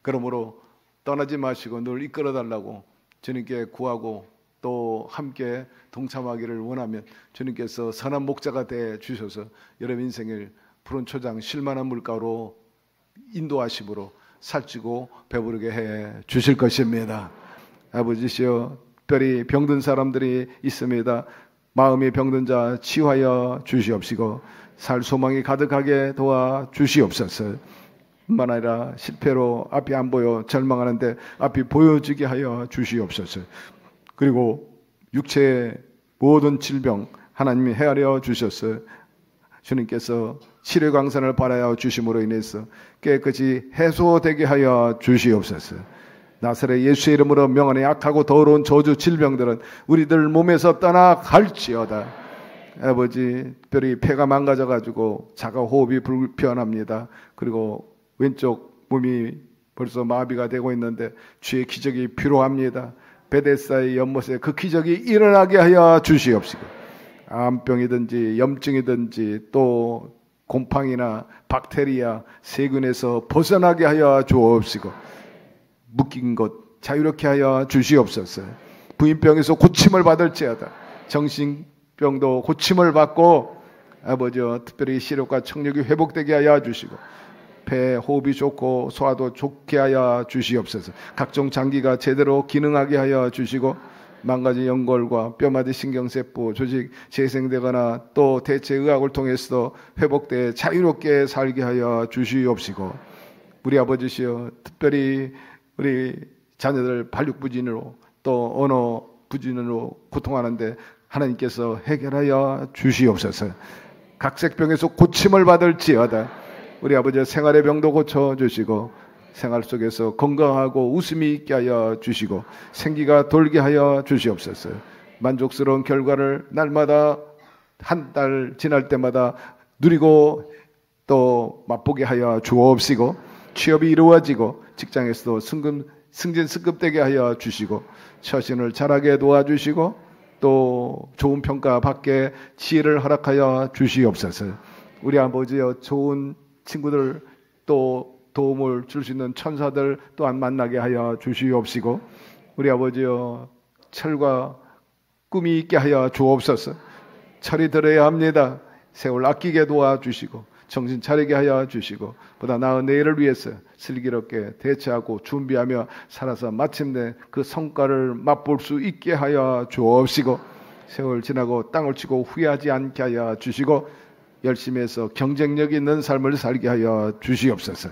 그러므로 떠나지 마시고 늘 이끌어 달라고 주님께 구하고 또 함께 동참하기를 원하면 주님께서 선한 목자가 되어 주셔서 여러분 인생을 푸른 초장 쉴만한 물가로 인도하심으로 살찌고 배부르게 해 주실 것입니다. 아버지시여, 특별히 병든 사람들이 있습니다. 마음이 병든 자 치유하여 주시옵시고 살 소망이 가득하게 도와 주시옵소서. 뿐만 아니라 실패로 앞이 안 보여 절망하는데 앞이 보여지게 하여 주시옵소서. 그리고 육체의 모든 질병 하나님이 헤아려 주셔서 주님께서 치료 강산을 바라여 주심으로 인해서 깨끗이 해소되게 하여 주시옵소서. 나사렛 예수의 이름으로 명하는 약하고 더러운 저주 질병들은 우리들 몸에서 떠나갈지어다. 아버지, 특별히 폐가 망가져가지고 자가 호흡이 불편합니다. 그리고 왼쪽 몸이 벌써 마비가 되고 있는데 주의 기적이 필요합니다. 베데스다의 연못에 그 기적이 일어나게 하여 주시옵시고 암병이든지 염증이든지 또 곰팡이나 박테리아 세균에서 벗어나게 하여 주옵시고 묶인 것 자유롭게 하여 주시옵소서. 부인병에서 고침을 받을지어다. 정신병도 고침을 받고 아버지와 특별히 시력과 청력이 회복되게 하여 주시고 폐 호흡이 좋고 소화도 좋게 하여 주시옵소서. 각종 장기가 제대로 기능하게 하여 주시고 망가진 연골과 뼈마디 신경세포 조직 재생되거나 또 대체 의학을 통해서도 회복돼 자유롭게 살게 하여 주시옵시고 우리 아버지시여, 특별히 우리 자녀들 발육부진으로 또 언어 부진으로 고통하는데 하나님께서 해결하여 주시옵소서. 각색병에서 고침을 받을지어다. 우리 아버지의 생활의 병도 고쳐주시고 생활 속에서 건강하고 웃음이 있게 하여 주시고 생기가 돌게 하여 주시옵소서. 만족스러운 결과를 날마다 한 달 지날 때마다 누리고 또 맛보게 하여 주옵시고 취업이 이루어지고 직장에서도 승진 승급되게 하여 주시고 처신을 잘하게 도와주시고 또 좋은 평가 받게 지혜를 허락하여 주시옵소서. 우리 아버지여, 좋은 친구들 또 도움을 줄 수 있는 천사들 또한 만나게 하여 주시옵시고 우리 아버지여, 철과 꿈이 있게 하여 주옵소서. 철이 들어야 합니다. 세월 아끼게 도와주시고 정신 차리게 하여 주시고 보다 나은 내일을 위해서 슬기롭게 대처하고 준비하며 살아서 마침내 그 성과를 맛볼 수 있게 하여 주옵시고 세월 지나고 땅을 치고 후회하지 않게 하여 주시고 열심히 해서 경쟁력 있는 삶을 살게 하여 주시옵소서.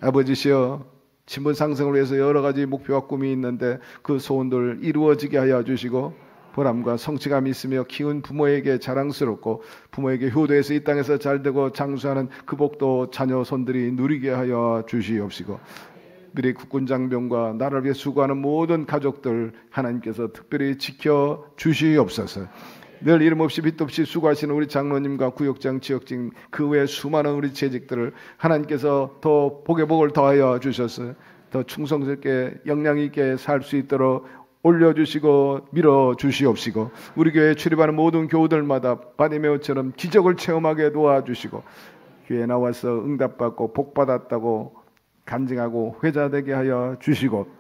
아버지시여, 신분 상승을 위해서 여러 가지 목표와 꿈이 있는데 그 소원들 이루어지게 하여 주시고 보람과 성취감이 있으며 키운 부모에게 자랑스럽고 부모에게 효도해서 이 땅에서 잘되고 장수하는 그 복도 자녀 손들이 누리게 하여 주시옵시고 미래 국군 장병과 나라를 위해 수고하는 모든 가족들 하나님께서 특별히 지켜 주시옵소서. 늘 이름 없이 빚 없이 수고하시는 우리 장로님과 구역장, 지역장 그 외 수많은 우리 재직들을 하나님께서 더 복의 복을 더하여 주셔서 더 충성스럽게 역량 있게 살 수 있도록 올려주시고 밀어주시옵시고 우리 교회에 출입하는 모든 교우들마다 바디메오처럼 기적을 체험하게 도와주시고 교회에 나와서 응답받고 복받았다고 간증하고 회자되게 하여 주시고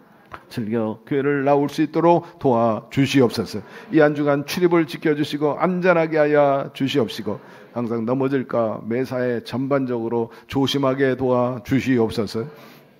즐겨 교회를 나올 수 있도록 도와주시옵소서. 이 한 주간 출입을 지켜주시고 안전하게 하여 주시옵시고 항상 넘어질까 매사에 전반적으로 조심하게 도와주시옵소서.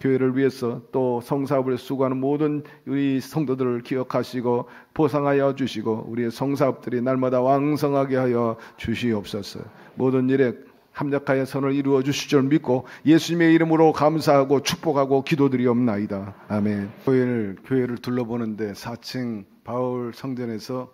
교회를 위해서 또 성사업을 수고하는 모든 우리 성도들을 기억하시고 보상하여 주시고 우리의 성사업들이 날마다 왕성하게 하여 주시옵소서. 모든 일에 합력하여 선을 이루어 주실 줄 믿고 예수님의 이름으로 감사하고 축복하고 기도드리옵나이다. 아멘. 교회를 둘러보는데 4층 바울 성전에서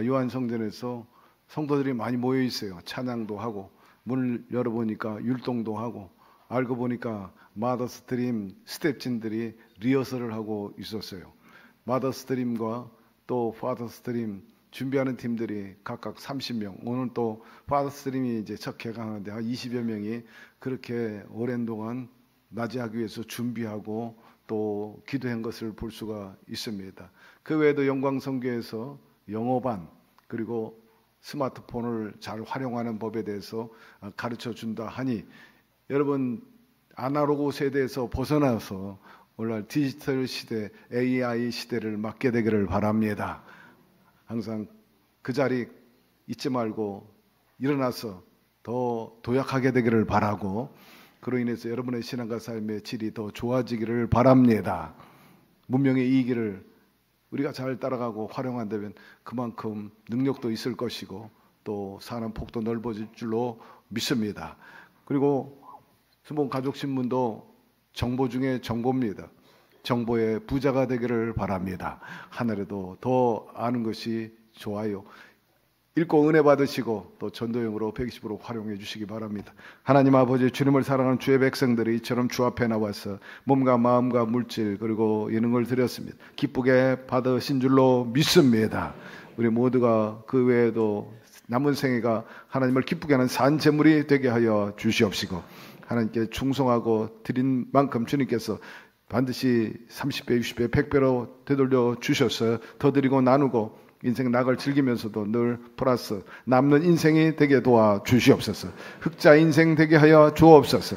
요한 성전에서 성도들이 많이 모여 있어요. 찬양도 하고 문을 열어보니까 율동도 하고 알고 보니까 마더스트림 스텝진들이 리허설을 하고 있었어요. 마더스트림과 또 파더스트림 준비하는 팀들이 각각 30명, 오늘 또 파더스트림이 이제 첫 개강하는데 한 20여 명이 그렇게 오랜 동안 맞이하기 위해서 준비하고 또 기도한 것을 볼 수가 있습니다. 그 외에도 영광성교에서 영어반 그리고 스마트폰을 잘 활용하는 법에 대해서 가르쳐 준다 하니 여러분 아날로그 세대에서 벗어나서 오늘날 디지털 시대, AI 시대를 맞게 되기를 바랍니다. 항상 그 자리 잊지 말고 일어나서 더 도약하게 되기를 바라고 그로 인해서 여러분의 신앙과 삶의 질이 더 좋아지기를 바랍니다. 문명의 이기를 우리가 잘 따라가고 활용한다면 그만큼 능력도 있을 것이고 또 사는 폭도 넓어질 줄로 믿습니다. 그리고 순봉 가족신문도 정보 중에 정보입니다. 정보의 부자가 되기를 바랍니다. 하늘에도 더 아는 것이 좋아요. 읽고 은혜 받으시고 또 전도용으로 120으로 활용해 주시기 바랍니다. 하나님 아버지, 주님을 사랑하는 주의 백성들이 이처럼 주 앞에 나와서 몸과 마음과 물질 그리고 예능을 드렸습니다. 기쁘게 받으신 줄로 믿습니다. 우리 모두가 그 외에도 남은 생애가 하나님을 기쁘게 하는 산 제물이 되게 하여 주시옵시고 하나님께 충성하고 드린 만큼 주님께서 반드시 30배, 60배, 100배로 되돌려 주셔서 더 드리고 나누고 인생 낙을 즐기면서도 늘 플러스 남는 인생이 되게 도와주시옵소서. 흑자 인생 되게 하여 주옵소서.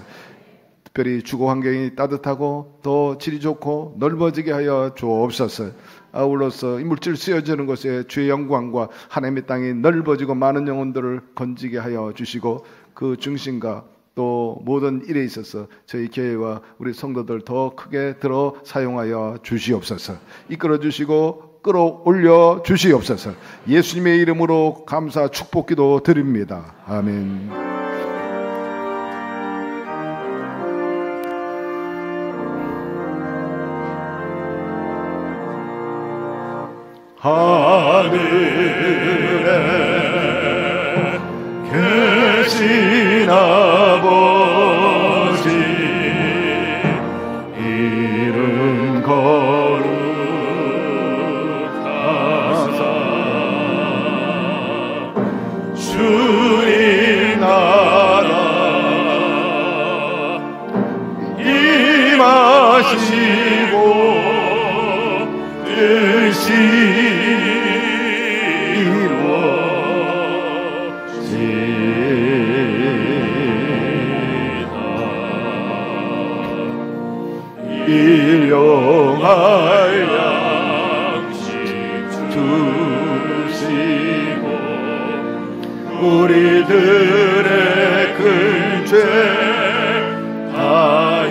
특별히 주거 환경이 따뜻하고 더 질이 좋고 넓어지게 하여 주옵소서. 아울러서 물질 쓰여지는 것에 주의 영광과 하나님의 땅이 넓어지고 많은 영혼들을 건지게 하여 주시고 그 중심과 또 모든 일에 있어서 저희 교회와 우리 성도들 더 크게 들어 사용하여 주시옵소서. 이끌어 주시고 끌어올려 주시옵소서. 예수님의 이름으로 감사 축복기도 드립니다. 아멘. 하늘에 계신 아버지 이름 거룩하사 주님 나라 임하시고 뜻이 일용할 양식 주시고 우리들의 큰 죄 다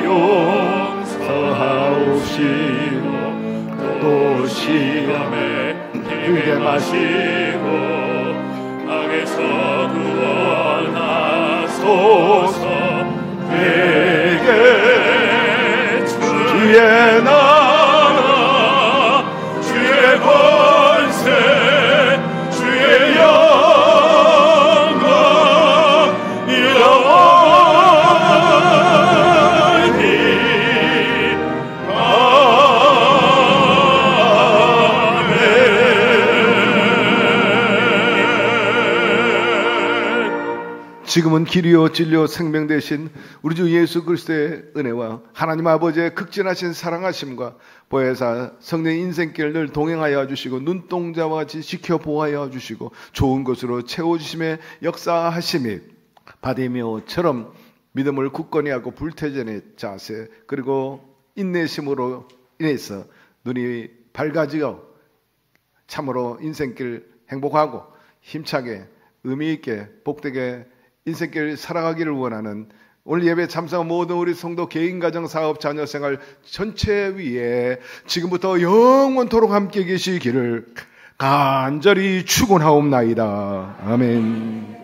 용서하옵시고 또 시험에 들게 마시고 악에서 구원하소서. 내게 주의 나라 주의 권세 주의 영광 영원히 아멘. 지금은 길이요 진리요 생명 되신 우리 주 예수 그리스도의 은혜와 하나님 아버지의 극진하신 사랑하심과 보혜사 성령의 인생길 늘 동행하여 주시고 눈동자와 같이 지켜 보호하여 주시고 좋은 것으로 채워주심의 역사하심이 바디메오처럼 믿음을 굳건히 하고 불태전의 자세 그리고 인내심으로 인해서 눈이 밝아지고 참으로 인생길 행복하고 힘차게 의미있게 복되게 인생길 살아가기를 원하는 오늘 예배 참석한 모든 우리 성도 개인 가정 사업 자녀 생활 전체 위에 지금부터 영원토록 함께 계시기를 간절히 축원하옵나이다. 아멘.